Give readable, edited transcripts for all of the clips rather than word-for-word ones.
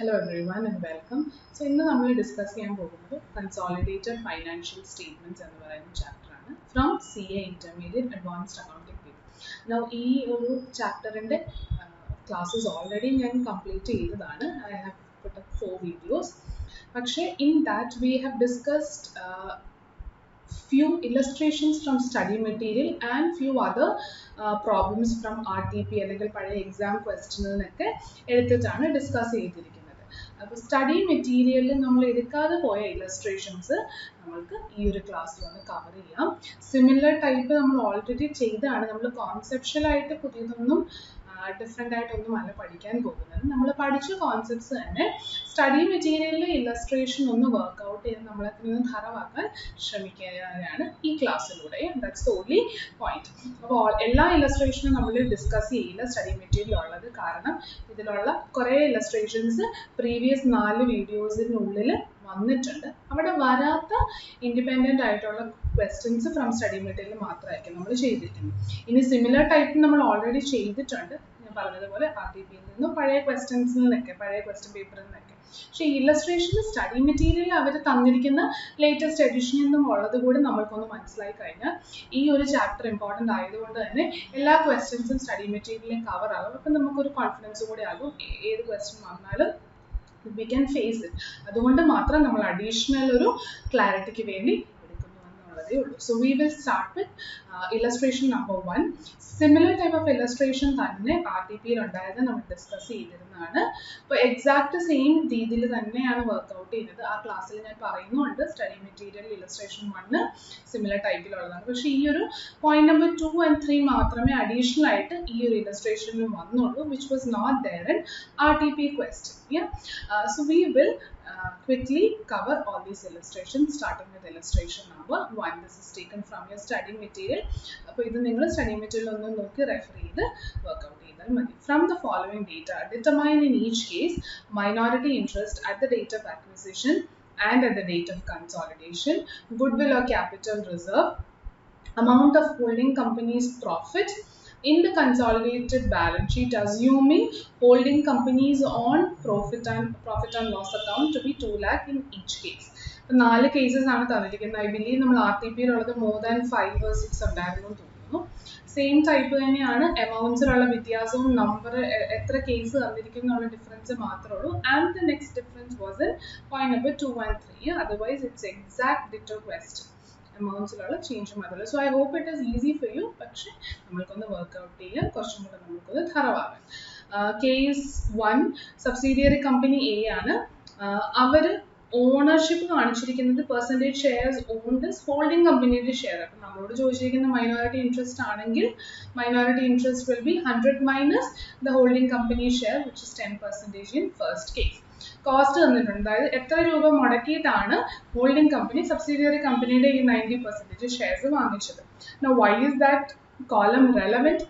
Hello everyone and welcome. So ഇന്ന് നമ്മൾ discuss ചെയ്യാൻ പോകുന്നത് കൺസോളിഡേറ്റഡ് ഫൈനാൻഷ്യൽ സ്റ്റേറ്റ്മെന്റ്സ് എന്ന് പറയുന്ന ചാപ്റ്റർ ആണ് from CA intermediate advanced accounting period. Now ഈ ഒരു ചാപ്റ്ററിന്റെ ക്ലാസ്സസ് ഓൾറെഡി ഞാൻ കംപ്ലീറ്റ് ചെയ്തതാണ്. I have put up 4 videos. പക്ഷേ in that we have discussed few illustrations from study material and few other problems from RTP അല്ലെങ്കിൽ പഴയ exam ക്വസ്റ്റ്യനിലൊക്കെ എടുത്തിട്ടാണ് discuss ചെയ്തിരിക്കുന്നത്. അപ്പോൾ സ്റ്റഡി മെറ്റീരിയലിൽ നമ്മൾ എടുക്കാതെ പോയ ഇല്ലസ്ട്രേഷൻസ് നമ്മൾക്ക് ഈ ഒരു ക്ലാസ്സിൽ ഒന്ന് കവർ ചെയ്യാം. സിമിലർ ടൈപ്പ് നമ്മൾ ഓൾറെഡി ചെയ്താണ്. നമ്മൾ കോൺസെപ്ഷ്യലായിട്ട് പുതിയതൊന്നും ഡിഫറെൻ്റ് ആയിട്ടൊന്നും അല്ല പഠിക്കാൻ പോകുന്നത്. നമ്മൾ പഠിച്ച കോൺസെപ്റ്റ്സ് തന്നെ സ്റ്റഡി മെറ്റീരിയലിലെ ഇല്ലസ്ട്രേഷൻ ഒന്ന് വർക്ക്ഔട്ട് ചെയ്ത് നമ്മളതിൽ നിന്ന് ധരവാക്കാൻ ശ്രമിക്കുകയാണ് ഈ ക്ലാസ്സിലൂടെ. That's the only point. അപ്പോൾ എല്ലാ ഇല്ലസ്ട്രേഷനും നമ്മൾ ഡിസ്കസ് ചെയ്യില്ല സ്റ്റഡി മെറ്റീരിയൽ ഉള്ളത്, കാരണം ഇതിലുള്ള കുറേ ഇല്ലസ്ട്രേഷൻസ് പ്രീവിയസ് 4 വീഡിയോസിനുള്ളിൽ വന്നിട്ടുണ്ട്. അവിടെ വരാത്ത ഇൻഡിപെൻഡൻ്റ് ആയിട്ടുള്ള ക്വസ്റ്റ്യൻസ് ഫ്രം സ്റ്റഡി മെറ്റീരിയൽ മാത്രമായിരിക്കും നമ്മൾ ചെയ്തിരിക്കുന്നത്. ഇനി സിമിലർ ടൈപ്പ് നമ്മൾ ഓൾറെഡി ചെയ്തിട്ടുണ്ട്, ഞാൻ പറഞ്ഞതുപോലെ RTPയിൽ നിന്നും പഴയ ക്വസ്റ്റ്യൻസിൽ നിന്നൊക്കെ, പഴയ ക്വസ്റ്റ്യൻ പേപ്പറിൽ നിന്നൊക്കെ. പക്ഷേ ഇല്ലസ്ട്രേഷന് സ്റ്റഡി മെറ്റീരിയൽ അവർ തന്നിരിക്കുന്ന ലേറ്റസ്റ്റ് എഡിഷനിൽ നിന്നും ഉള്ളത് കൂടി നമ്മൾക്കൊന്ന് മനസ്സിലായി കഴിഞ്ഞാൽ ഈ ഒരു ചാപ്റ്റർ ഇമ്പോർട്ടൻ്റ് ആയതുകൊണ്ട് തന്നെ എല്ലാ ക്വസ്റ്റ്യൻസും സ്റ്റഡി മെറ്റീരിയലിൽ കവർ ആകും. അപ്പം നമുക്കൊരു കോൺഫിഡൻസ് കൂടി ആകും ഏത് ക്വസ്റ്റ്യൻ വന്നാലും we can face it. അതുകൊണ്ട് മാത്രം നമ്മൾ അഡീഷണൽ ഒരു ക്ലാരിറ്റിക്ക് വേണ്ടി എടുക്കുന്നു എന്നുള്ളതേ ഉള്ളൂ. So we will start with illustration number 1. Similar type of illustration തന്നെ RTPയിൽ ഉണ്ടായത് നമ്മൾ ഡിസ്കസ് ചെയ്തിരുന്നതാണ്. അപ്പോൾ എക്സാക്ട് സെയിം രീതിയിൽ തന്നെയാണ് വർക്ക്ഔട്ട് ചെയ്യുന്നത്. ആ ക്ലാസ്സിൽ ഞാൻ പറയുന്നുണ്ട് സ്റ്റഡി മെറ്റീരിയൽ ഇല്ലസ്ട്രേഷൻ 1 സിമിലർ ടൈപ്പിലുള്ളതാണ്. പക്ഷേ ഈ ഒരു പോയിന്റ് നമ്പർ 2 and 3 മാത്രമേ അഡീഷണൽ ആയിട്ട് ഈ ഒരു ഇല്ലസ്ട്രേഷനിൽ വന്നുള്ളൂ, which was not there in RTP question. So we will quickly cover all these illustrations, starting with illustration number 1. This is taken from your study material. അപ്പോൾ ഇത് നിങ്ങൾ സ്റ്റഡി മെറ്റീരിയൽ ഒന്ന് നോക്കി refer ചെയ്ത് വർക്ക്ഔട്ട് ചെയ്താൽ മതി. From the following data, determine in each case minority interest at the date of acquisition and at the date of consolidation, goodwill or capital reserve, amount of holding company's profit in the consolidated balance sheet, assuming holding companies on profit and loss account to be 2 lakh in each case. 4 cases ആണ് തന്നിരിക്കുന്നത്. I believe നമ്മൾ RTPയിലുള്ളത് more than 5 or 6 ഉണ്ടായിരുന്നു തോന്നുന്നു. Same type തന്നെയാണ്. എമൗണ്ട്സിലുള്ള വ്യത്യാസവും number എത്ര case തന്നിരിക്കും എന്നുള്ള ഡിഫറൻസ് മാത്രമേ ഉള്ളൂ. And the next difference was in point number 2 and 3. Otherwise it's exact ditto question. എമൗണ്ട്സിലുള്ള ചേഞ്ച് മാത്രമല്ല. So I hope it is easy for you. പക്ഷേ നമ്മൾക്കൊന്ന് വർക്ക്ഔട്ട് ചെയ്യാം, കുറച്ചും കൂടെ നമുക്കൊന്ന് ധരവാകാം. കേസ് 1 സബ്സിഡിയറി കമ്പനി A ആണ്. അവർ ഓണർഷിപ്പ് കാണിച്ചിരിക്കുന്നത് പെർസെൻറ്റേജ് ഷെയർസ് ഓൺഡ് ഹോൾഡിംഗ് കമ്പനിയുടെ ഷെയർ. അപ്പം നമ്മളോട് ചോദിച്ചിരിക്കുന്ന മൈനോറിറ്റി ഇൻട്രസ്റ്റ് ആണെങ്കിൽ minority interest will be 100 minus the holding company share, which is 10% in first case. Cost തന്നിട്ടുണ്ട്, അതായത് എത്ര രൂപ മുടക്കിയിട്ടാണ് ഹോൾഡിംഗ് കമ്പനി സബ്സിഡിയറി കമ്പനിയുടെ ഈ 90% ഷെയർസ് വാങ്ങിച്ചത്. Now why is that column relevant?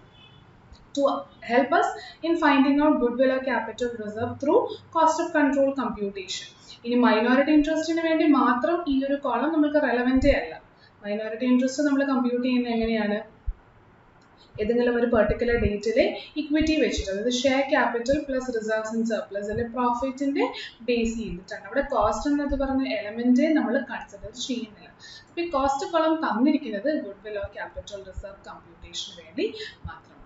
To help us in finding out goodwill or capital reserve through cost of control computation. ഇനി minority ഇൻട്രസ്റ്റിന് വേണ്ടി മാത്രം ഈ ഒരു കോളം നമുക്ക് റെലവെന്റേ അല്ല. മൈനോറിറ്റി ഇൻട്രസ്റ്റ് നമ്മൾ കമ്പ്യൂട്ട് ചെയ്യുന്നത് എങ്ങനെയാണ്? ഏതെങ്കിലും ഒരു പെർട്ടിക്കുലർ ഡേറ്റിലെ ഇക്വിറ്റി വെച്ചിട്ട്, അതായത് share capital plus reserves and surplus അല്ലെ പ്രോഫിറ്റിന്റെ ബേസ് ചെയ്തിട്ടാണ്. അവിടെ കോസ്റ്റ് എന്നത് പറഞ്ഞ എലമെന്റേ നമ്മൾ കൺസിഡർ ചെയ്യുന്നില്ല. അപ്പോൾ ഈ കോസ്റ്റ് കോളം തന്നിരിക്കുന്നത് ഗുഡ്വിൽ ഓർ ക്യാപിറ്റൽ റിസർവ് കമ്പ്യൂട്ടേഷന് വേണ്ടി മാത്രമാണ്.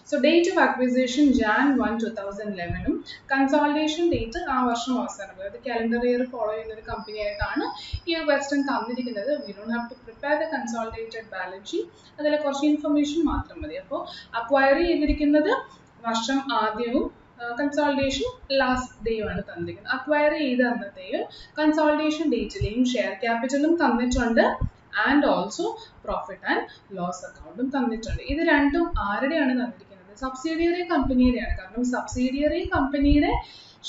So date of acquisition Jan 1, 2011 consolidation date ആ വർഷം അവസാനം, അതായത് calendar year ഫോളോ ചെയ്യുന്ന ഒരു കമ്പനി ആയിട്ടാണ് ഈ ഒരു ക്വസ്റ്റ്യൻ തന്നിരിക്കുന്നത്. We don't have to prepare the consolidated balance sheet. അതിൽ കുറച്ച് ഇൻഫർമേഷൻ മാത്രം മതി. അപ്പോൾ അക്വയർ ചെയ്തിരിക്കുന്നത് വർഷം ആദ്യവും കൺസോളിഡേഷൻ ലാസ്റ്റ് ഡേയും ആണ് തന്നിരിക്കുന്നത്. അക്വയർ ചെയ്ത അന്നത്തെയും കൺസോളിഡേഷൻ ഡേറ്റിലെയും ഷെയർ ക്യാപിറ്റലും തന്നിട്ടുണ്ട് and also profit and loss അക്കൗണ്ടും തന്നിട്ടുണ്ട്. ഇത് രണ്ടും ആരുടെയാണ് തന്നിരിക്കുന്നത്? സബ്സിഡിയറി കമ്പനിയുടെയാണ്. കാരണം സബ്സിഡിയറി കമ്പനിയുടെ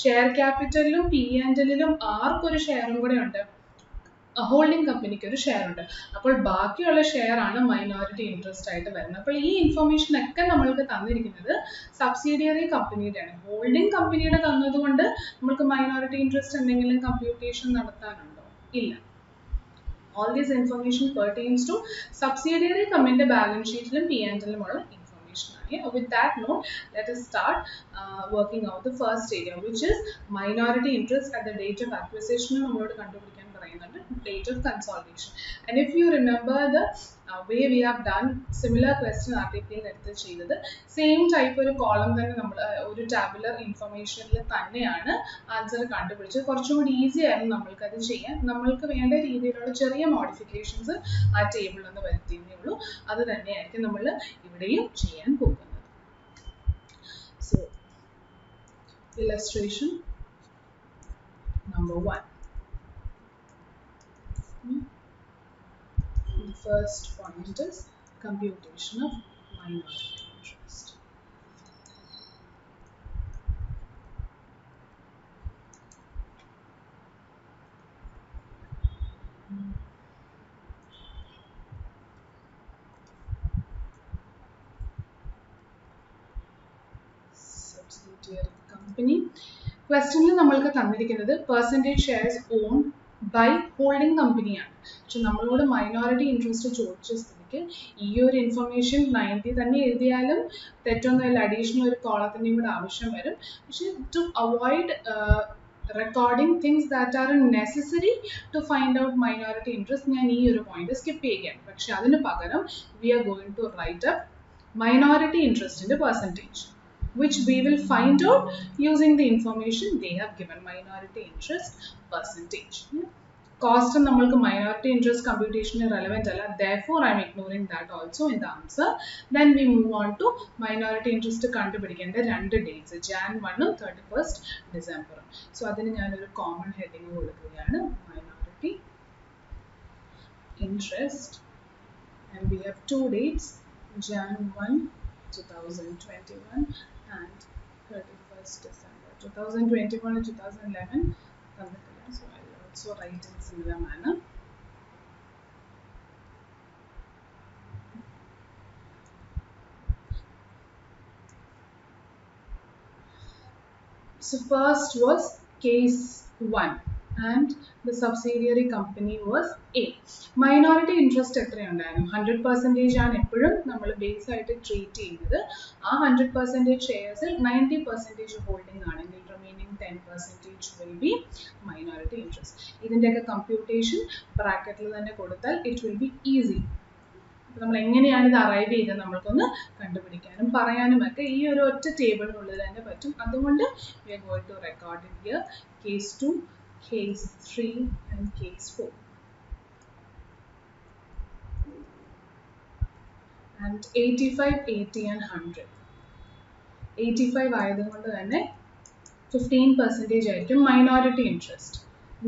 ഷെയർ ക്യാപിറ്റലിലും P&Lലും ആർക്കൊരു ഷെയറും കൂടെ ഉണ്ട്? ഹോൾഡിംഗ് കമ്പനിക്ക് ഒരു ഷെയർ ഉണ്ട്. അപ്പോൾ ബാക്കിയുള്ള ഷെയർ ആണ് മൈനോറിറ്റി ഇൻട്രസ്റ്റ് ആയിട്ട് വരുന്നത്. അപ്പോൾ ഈ ഇൻഫർമേഷൻ ഒക്കെ നമ്മൾക്ക് തന്നിരിക്കുന്നത് സബ്സിഡിയറി കമ്പനിയുടെയാണ്. ഹോൾഡിംഗ് കമ്പനിയുടെ തന്നതുകൊണ്ട് നമുക്ക് മൈനോറിറ്റി ഇൻട്രസ്റ്റ് എന്തെങ്കിലും കമ്പ്യൂട്ടേഷൻ നടത്താനുണ്ടോ? ഇല്ല. All this information pertains to subsidiary company balance sheet P&L information. With that note, let us start working out the first area, which is minority interest at the date of acquisition. Date of consolidation. And if you remember the way we have done similar question article എടുത്ത് ചെയ്തത് same type ഒരു column തന്നെ നമ്മൾ ഒരു tabular ഇൻഫർമേഷനിൽ തന്നെയാണ് answer കണ്ടുപിടിച്ചത്. കുറച്ചും കൂടി ഈസി ആയിരുന്നു നമ്മൾക്കത് ചെയ്യാൻ. നമ്മൾക്ക് വേണ്ട രീതിയിലുള്ള ചെറിയ മോഡിഫിക്കേഷൻസ് ആ ടേബിളിൽ നിന്ന് വരുത്തിയേ ഉള്ളൂ. അത് തന്നെയായിരിക്കും നമ്മൾ ഇവിടെയും ചെയ്യാൻ പോകുന്നത്. So illustration number 1. The first point is computation of minority interest. Subsidiary company. Questionil nammalku thanniരിക്കുന്നത് percentage shares owned by holding company ആണ്. പക്ഷെ നമ്മളോട് മൈനോറിറ്റി ഇൻട്രസ്റ്റ് ചോദിച്ച സ്ഥിതിക്ക് ഈ ഒരു ഇൻഫർമേഷൻ 90 തന്നെ എഴുതിയാലും തെറ്റൊന്നുമില്ല, അഡീഷണൽ ഒരു കോളത്തിൻ്റെയും കൂടെ ആവശ്യം വരും. പക്ഷെ to avoid recording things that are necessary to find out minority interest, ഞാൻ ഈ ഒരു പോയിന്റ് സ്കിപ്പ് ചെയ്യുകയാണ്. പക്ഷെ അതിന് പകരം we are going to write up minority interest in the percentage, which we will find out using the information they have given. Minority interest percentage. Cost and namalku minority interest computation relevant alla, therefore I am ignoring that also in the answer. Then we move on to minority interest kandupidikende rendu dates, Jan 1 and 31st December. So adinu njan oru common heading kodukuyanu, minority interest, and we have two dates, Jan 1 2021 and 31st December 2021 and 2011. So I will also write in similar manner. So first was case 1 and the subsidiary company was A. Minority interest എത്രയുണ്ടായിരുന്നു? 100% ആണ് എപ്പോഴും നമ്മൾ base ആയിട്ട് treat ചെയ്യുന്നത്. ആ 100% ഷെയർസിൽ 90% holding ആണെങ്കിൽ remaining 10% will be minority interest. ഇതിൻ്റെയൊക്കെ computation ബ്രാക്കറ്റിൽ തന്നെ കൊടുത്താൽ ഇറ്റ് വിൽ ബി ഈസി. അപ്പോൾ നമ്മൾ എങ്ങനെയാണ് ഇത് അറൈവ് ചെയ്തത് നമ്മൾക്കൊന്ന് കണ്ടുപിടിക്കാനും പറയാനും ഒക്കെ ഈ ഒരു ഒറ്റ ടേബിളിനുള്ളിൽ തന്നെ പറ്റും. അതുകൊണ്ട് we are going to record it here, case 2, case 3 and case 4. And 85, 80 and 100. 85 ആയതുകൊണ്ട് തന്നെ 15% ആയിരിക്കും minority interest.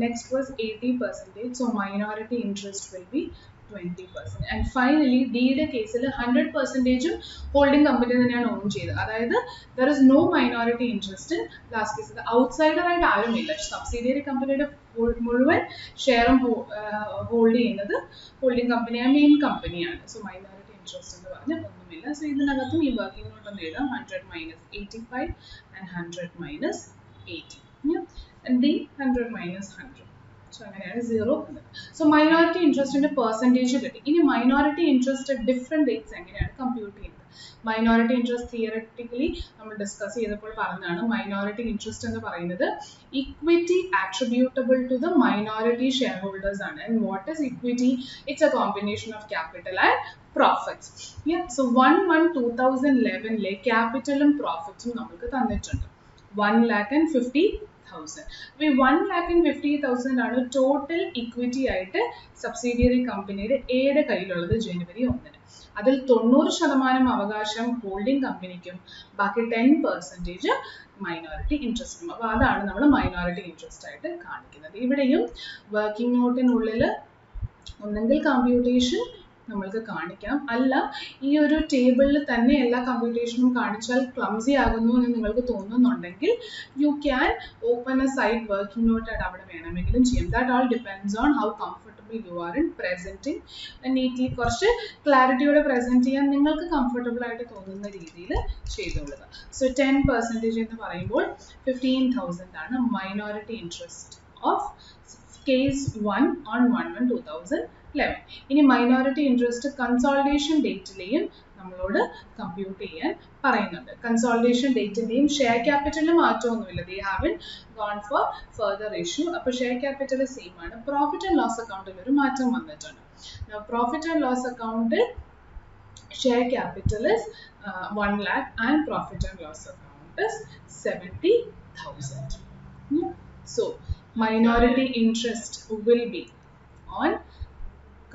Next was 80%, so minority interest will be 20%. And finally ഡിയുടെ കേസിൽ 100% ഹോൾഡിംഗ് കമ്പനി തന്നെയാണ് ഓൺ ചെയ്തത്. അതായത് there is no minority interest in last കേസിൽ. Outsider ആയിട്ട് ആരുമില്ല. സബ്സിഡിയറി കമ്പനിയുടെ മുഴുവൻ ഷെയറും ഹോൾഡ് ചെയ്യുന്നത് ഹോൾഡിംഗ് കമ്പനിയായ മെയിൻ കമ്പനിയാണ്. സോ മൈനോറിറ്റി ഇൻട്രസ്റ്റ് എന്ന് പറഞ്ഞാൽ ഒന്നുമില്ല. സോ ഇതിനകത്തും ഈ വർക്കിംഗ് നോട്ട് ഒന്ന് എഴുതാം, 100 minus 85 and 100 minus 80. And D 100 minus 100. So അങ്ങനെയാണ് 0 വന്നത്. സോ മൈനോറിറ്റി ഇൻട്രസ്റ്റിന്റെ പെർസെൻറ്റേജ് കിട്ടി. ഇനി മൈനോറിറ്റി ഇൻട്രസ്റ്റ് ഡിഫറെൻറ്റ് ഡേറ്റ്സ് എങ്ങനെയാണ് കമ്പ്യൂട്ട് ചെയ്യുന്നത്? മൈനോറിറ്റി ഇൻട്രസ്റ്റ് തിയററ്റിക്കലി നമ്മൾ ഡിസ്കസ് ചെയ്തപ്പോൾ പറഞ്ഞതാണ്, മൈനോറിറ്റി ഇൻട്രസ്റ്റ് എന്ന് പറയുന്നത് equity attributable to the minority shareholders ആണ്. And what is equity? It's a combination of capital and profits. Yeah, so 1/1/2011 ക്യാപിറ്റലും പ്രോഫിറ്റ്സും നമുക്ക് തന്നിട്ടുണ്ട് 1,50,000. ഈ 1,50,000 ആണ് ടോട്ടൽ ഇക്വിറ്റി ആയിട്ട് സബ്സിഡിയറി കമ്പനിയുടെ എയുടെ കയ്യിലുള്ളത് ജനുവരി 1. അതിൽ 90% അവകാശം ഹോൾഡിംഗ് കമ്പനിക്കും, ബാക്കി 10% മൈനോറിറ്റി ഇൻട്രസ്റ്റും. അപ്പോൾ അതാണ് നമ്മൾ മൈനോറിറ്റി ഇൻട്രസ്റ്റ് ആയിട്ട് കാണിക്കുന്നത്. ഇവിടെയും വർക്കിംഗ് നോട്ടിനുള്ളിൽ ഒന്നെങ്കിൽ കമ്പ്യൂട്ടേഷൻ നമ്മൾക്ക് കാണിക്കാം, അല്ല ഈ ഒരു ടേബിളിൽ തന്നെ എല്ലാ കമ്പ്യൂട്ടേഷനും കാണിച്ചാൽ ക്ലംസി ആകുന്നു എന്ന് നിങ്ങൾക്ക് തോന്നുന്നുണ്ടെങ്കിൽ you can open A side working not ആയിട്ട് അവിടെ വേണമെങ്കിലും ചെയ്യാം. That all depends on how comfortable you are in presenting neatly. കുറച്ച് ക്ലാരിറ്റിയോടെ പ്രസൻറ്റ് ചെയ്യാൻ നിങ്ങൾക്ക് കംഫർട്ടബിൾ ആയിട്ട് തോന്നുന്ന രീതിയിൽ ചെയ്തുകൊള്ളുക. സോ 10% എന്ന് പറയുമ്പോൾ 15,000 ആണ് minority interest of case 1 on 1/1/2011. ഇനി മൈനോറിറ്റി ഇൻട്രസ്റ്റ് കൺസോളിഡേഷൻ ഡേറ്റിലെയും നമ്മളോട് കമ്പ്യൂട്ട് ചെയ്യാൻ പറയുന്നുണ്ട്. കൺസോളിഡേഷൻ ഡേറ്റിന്റെയും ഷെയർ ക്യാപിറ്റലിൽ മാറ്റമൊന്നുമില്ല. They haven't gone for further issue. അപ്പോൾ ഷെയർ ക്യാപിറ്റൽ സെയിം ആണ്. പ്രോഫിറ്റ് ആൻഡ് ലോസ് അക്കൗണ്ടിൽ ഒരു മാറ്റം വന്നിട്ടുണ്ട്. പ്രോഫിറ്റ് ആൻഡ് ലോസ് അക്കൗണ്ടിൽ share capital is 1 lakh and profit and loss account is 70,000. So minority interest will be on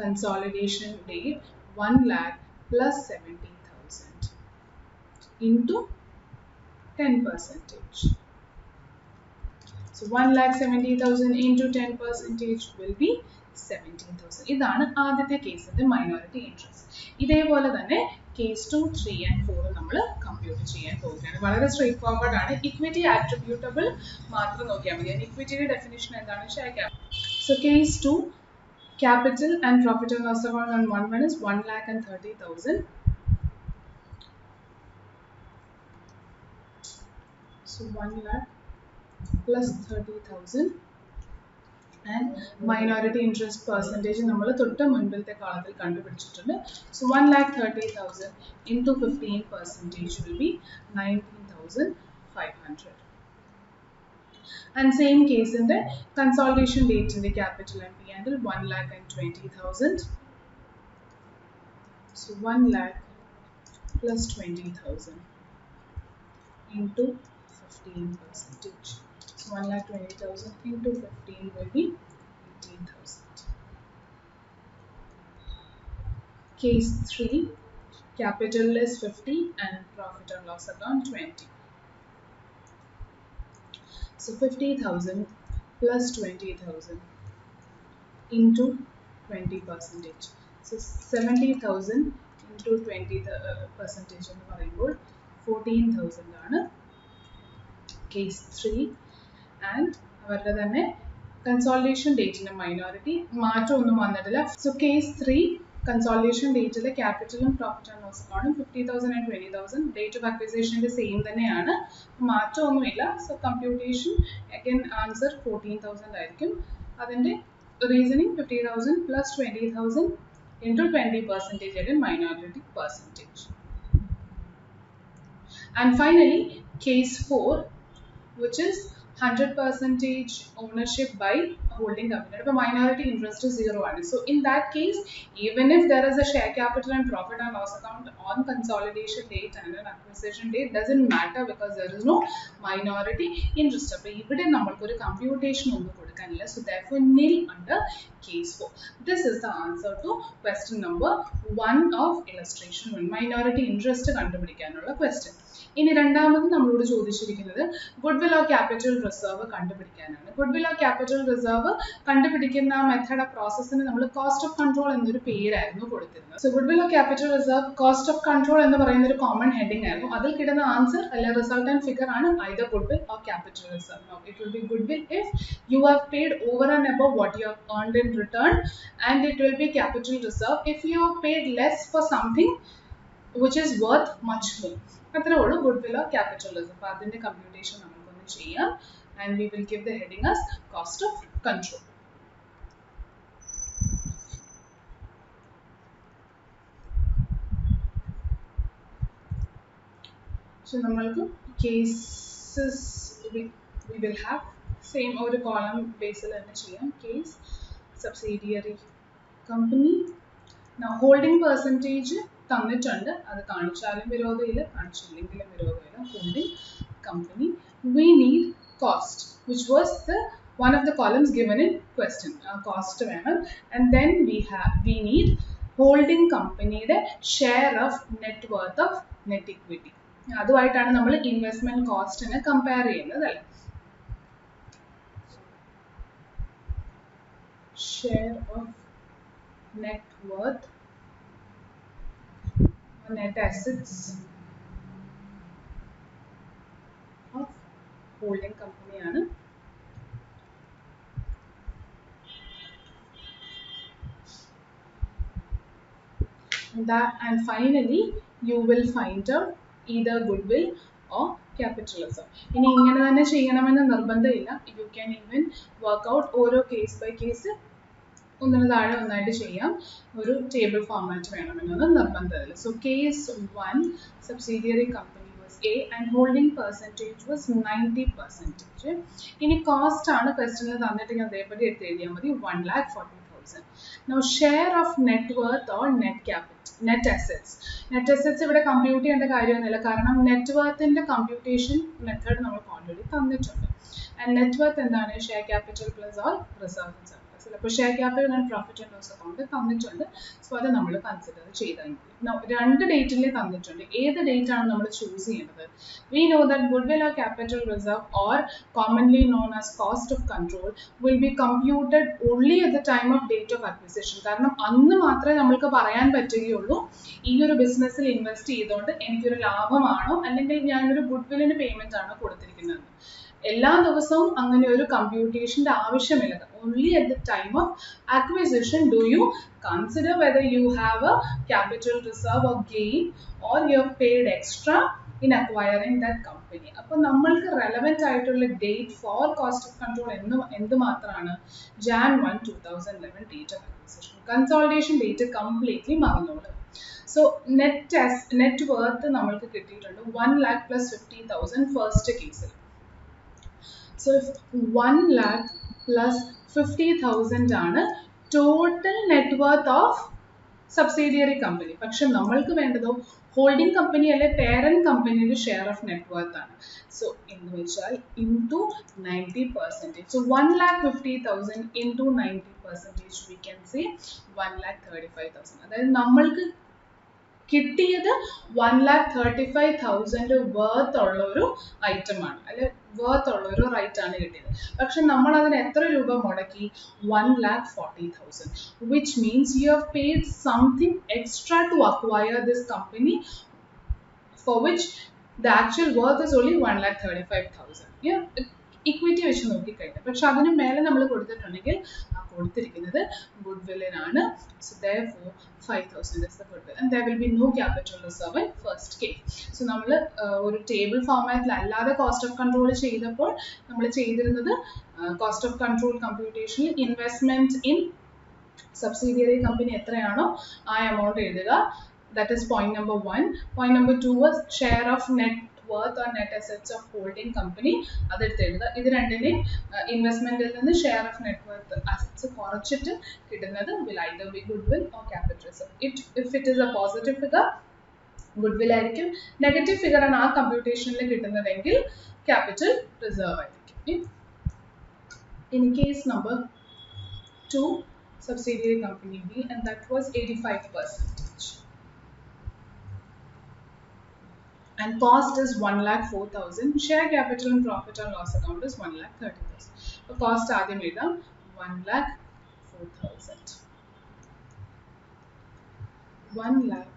consolidation date 1 lakh plus 70,000 into 10%. So 1,70,000 into 10% will be 17,000. ഇതാണ് ആദ്യത്തെ കേസിന്റെ minority interest. ഇതേപോലെ തന്നെ കേസ് 2, 3 and 4 നമ്മൾ compute ചെയ്യാൻ പോവുകയാണ്. വളരെ സ്ട്രെയിറ്റ് ഫോർവേഡ് ആണ്. ഇക്വിറ്റി ആട്രിബ്യൂട്ടബിൾ മാത്രം നോക്കിയാൽ മതി. ഇക്വിറ്റിയുടെ ഡെഫിനിഷൻ എന്താണ്? Share capital. So case 2, capital and profit and loss account on 1 is 1,30,000. So 1 lakh plus 30,000 and minority interest percentage നമ്മൾ തൊട്ട് മുൻപിലത്തെ കോളത്തിൽ കണ്ടുപിടിച്ചിട്ടുണ്ട്. So 1,30,000 into 15% will be 19,500. And same case in the consolidation date in the capital and P&L 1,20,000. So 1 lakh plus 20,000 into 15%. So 1,20,000 into 15 will be 18,000. Case 3, capital is 50 and profit and loss account 20. So 50,000 plus 20,000 into 20%. So 70,000 into 20% എന്ന് പറയുമ്പോൾ 14,000 ആണ്. Case 3 and അവരുടെ തന്നെ consolidation ഡേറ്റിന്റെ minority മാറ്റമൊന്നും വന്നിട്ടില്ല. So case 3 consolidation ഡേറ്റിലെ ക്യാപിറ്റലും profit and loss അക്കൗണ്ടും 50,000 and 20,000. ഡേറ്റ് ഓഫ് അക്വിസിഷന്റെ സെയിം തന്നെയാണ്, മാറ്റമൊന്നുമില്ല. സോ കമ്പ്യൂട്ടേഷൻ അഗൈൻ ആൻസർ 14,000 ആയിരിക്കും. അതിന്റെ reasoning 50,000 plus 20,000 into 20% again minority percentage. And finally case 4, which is 100% ownership by holding company. But minority interest is 0 ആണ്. So in that case, even if there is a share capital and profit and loss account on consolidation date and an acquisition date, doesn't matter because there is no minority interest. അപ്പോൾ ഇവിടെ നമ്മൾക്ക് ഒരു computation ഒന്നും കൊടുക്കാനില്ല. So therefore nil under case 4. This is the answer to question number 1 of illustration 1. Minority interest കണ്ടുപിടിക്കാനുള്ള question. ഇനി രണ്ടാമത് നമ്മളോട് ചോദിച്ചിരിക്കുന്നത് ഗുഡ്വിൽ ഓർ ക്യാപിറ്റൽ റിസർവ് കണ്ടുപിടിക്കാനാണ്. ഗുഡ്വിൽ ഓർ ക്യാപിറ്റൽ റിസർവ് കണ്ടുപിടിക്കുന്ന മെത്തേഡ് ഓഫ് പ്രോസസ്സിന് നമ്മൾ കോസ്റ്റ് ഓഫ് കൺട്രോൾ എന്നൊരു പേരായിരുന്നു കൊടുത്തിരുന്നത്. So goodwill or capital reserve cost of control എന്ന് പറയുന്ന ഒരു കോമൺ ഹെഡിങ് ആയിരുന്നു. അതിൽ കിട്ടുന്ന ആൻസർ അല്ല റിസൾട്ടന്റ് ഫിഗർ ആണ് either goodwill or capital reserve. Now it will be goodwill if you have paid over and above what you have earned in return, and it will be capital reserve if you have paid less for something which is worth much more. അത്രേ ഉള്ളൂ goodwill or capital reserve. അപ്പോൾ അതിന്റെ computation നമുക്കൊന്ന് ചെയ്യാം. And we will give the heading as cost of control. So നമ്മൾക്ക് cases we will have same ഒരു column ബേസിൽ തന്നെ ചെയ്യാം. Case subsidiary company. Holding percentage തന്നിട്ടുണ്ട്, അത് കാണിച്ചാലും വിരോധമില്ല, കാണിച്ചില്ലെങ്കിലും വിരോധമില്ല. Holding company. We need cost which was the one of the columns given in question. Cost വേണം. And then we need holding companyയുടെ share of net worth of net equity. അതുമായിട്ടാണ് നമ്മൾ investment കോസ്റ്റിനെ compare ചെയ്യുന്നത് അല്ലേ. Share of net worth net assets of holding company ആണ്. And finally you will find out either goodwill or capital reserve. ഇനി ഇങ്ങനെ തന്നെ ചെയ്യണമെന്ന് നിർബന്ധമില്ല. You can even work out ഓരോ കേസ് ബൈ കേസ് ഒന്നിന് താഴെ ഒന്നായിട്ട് ചെയ്യാം. ഒരു ടേബിൾ ഫോർമാറ്റ് വേണമെന്നത് നിർബന്ധമില്ല. So case 1 subsidiary company was A and holding percentage was 90%. ഇനി കോസ്റ്റ് ആണ് ക്വസ്റ്റ്യനിൽ തന്നിട്ട് അതേപടി എടുത്ത് എഴുതിയാൽ മതി 1,40,000. Now share of net worth or net capital, net assets. Net assets ഇവിടെ കമ്പ്യൂട്ട് ചെയ്യേണ്ട കാര്യമൊന്നുമില്ല, കാരണം നെറ്റ് വർത്തിന്റെ കമ്പ്യൂട്ടേഷൻ മെത്തേഡ് നമുക്ക് ഓൾറെഡി തന്നിട്ടുണ്ട്. ആൻഡ് നെറ്റ് വർത്ത് എന്താണ്? Share capital plus all reserve and surplus. അപ്പോൾ share capital and profit and loss account തന്നിട്ടുണ്ട്. സോ അത് നമ്മൾ കൺസിഡർ ചെയ്താൽ മതി. രണ്ട് ഡേറ്റിൽ തന്നിട്ടുണ്ട്. ഏത് ഡേറ്റ് ആണ് നമ്മൾ ചൂസ് ചെയ്യുന്നത്? We know that goodwill or capital reserve, or commonly known as cost of control, will be computed only at the time of date of acquisition. കാരണം അന്ന് മാത്രമേ നമ്മൾക്ക് പറയാൻ പറ്റുകയുള്ളൂ ഈ ഒരു ബിസിനസ്സിൽ ഇൻവെസ്റ്റ് ചെയ്തുകൊണ്ട് എനിക്കൊരു ലാഭമാണോ അല്ലെങ്കിൽ ഞാനൊരു ഗുഡ്വില്ലിന് പേയ്മെന്റ് ആണോ കൊടുത്തിരിക്കുന്നത്. എല്ലാ ദിവസവും അങ്ങനെ ഒരു കമ്പ്യൂട്ടേഷൻ്റെ ആവശ്യമില്ല. Only at the time of acquisition do you consider whether you have a capital reserve or gain, or you have paid extra in acquiring that company. അപ്പോൾ നമ്മൾക്ക് റെലവെന്റ് ആയിട്ടുള്ള date for cost of control എന്ത് മാത്രമാണ്? Jan 1, 2011 date of acquisition. Consolidation date completely മറന്നോളൂ. So net worth നമ്മൾക്ക് കിട്ടിയിട്ടുണ്ട് 1,00,000 plus 50,000 first കേസിൽ. So if 1 lakh plus 50,000 ആണ് total net worth of subsidiary company. പക്ഷെ നമ്മൾക്ക് വേണ്ടതോ ഹോൾഡിംഗ് കമ്പനി അല്ലെ പേരന്റ് കമ്പനിയുടെ ഷെയർ ഓഫ് നെറ്റ് വർത്ത് ആണ്. സോ എന്ന് വെച്ചാൽ into 90%. So 1,50,000 into 90% we can say 1,35,000. അതായത് നമ്മൾക്ക് കിട്ടിയത് 1,35,000 വർത്ത് ഉള്ള ഒരു ഐറ്റം ആണ്, അല്ലെ വർത്ത് ഉള്ള ഒരു റൈറ്റ് ആണ് കിട്ടിയത്. പക്ഷെ നമ്മൾ അതിന് എത്ര രൂപ മുടക്കി? 1,40,000, which means you have paid something extra to acquire this company, for which the actual worth is only 1,35,000. Yeah, equity വെച്ച് നോക്കിക്കഴിഞ്ഞാൽ. പക്ഷെ അതിന് മേലെ നമ്മൾ കൊടുത്തിട്ടുണ്ടെങ്കിൽ ആ കൊടുത്തിരിക്കുന്നത് ഗുഡ്വില്ലിനാണ്. So therefore 5,000 is the goodwill and there will be no capital reserve in first case. So നമ്മൾ ഒരു ടേബിൾ ഫോർമാറ്റിൽ അല്ലാതെ കോസ്റ്റ് ഓഫ് കൺട്രോൾ ചെയ്തപ്പോൾ നമ്മൾ ചെയ്തിരുന്നത് കോസ്റ്റ് ഓഫ് കൺട്രോൾ കമ്പ്യൂട്ടേഷനിൽ ഇൻവെസ്റ്റ്മെന്റ് ഇൻ സബ്സിഡിയറി കമ്പനി എത്രയാണോ ആ എമൗണ്ട് എഴുതുക. That is point number 1. Point number 2 was share of net worth or net assets of holding company. അതെടുത്ത് എഴുതുക. ഇത് രണ്ടിനെയും ഇൻവെസ്റ്റ്മെന്റിൽ നിന്ന് share of net worth assets കുറച്ചിട്ട് കിട്ടുന്നത് will either be goodwill or capital reserve. If it is a positive figure, goodwill ആയിരിക്കും. Negative figure ആണ് ആ കമ്പ്യൂട്ടേഷനിൽ കിട്ടുന്നതെങ്കിൽ ക്യാപിറ്റൽ റിസർവ് ആയിരിക്കും. In case number 2, subsidiary company B, and that was 85%. And cost is 1,04,000. Share capital and profit and loss account is 1,30,000. So cost ആദ്യം എഴുതാം 1,04,000. 1 lakh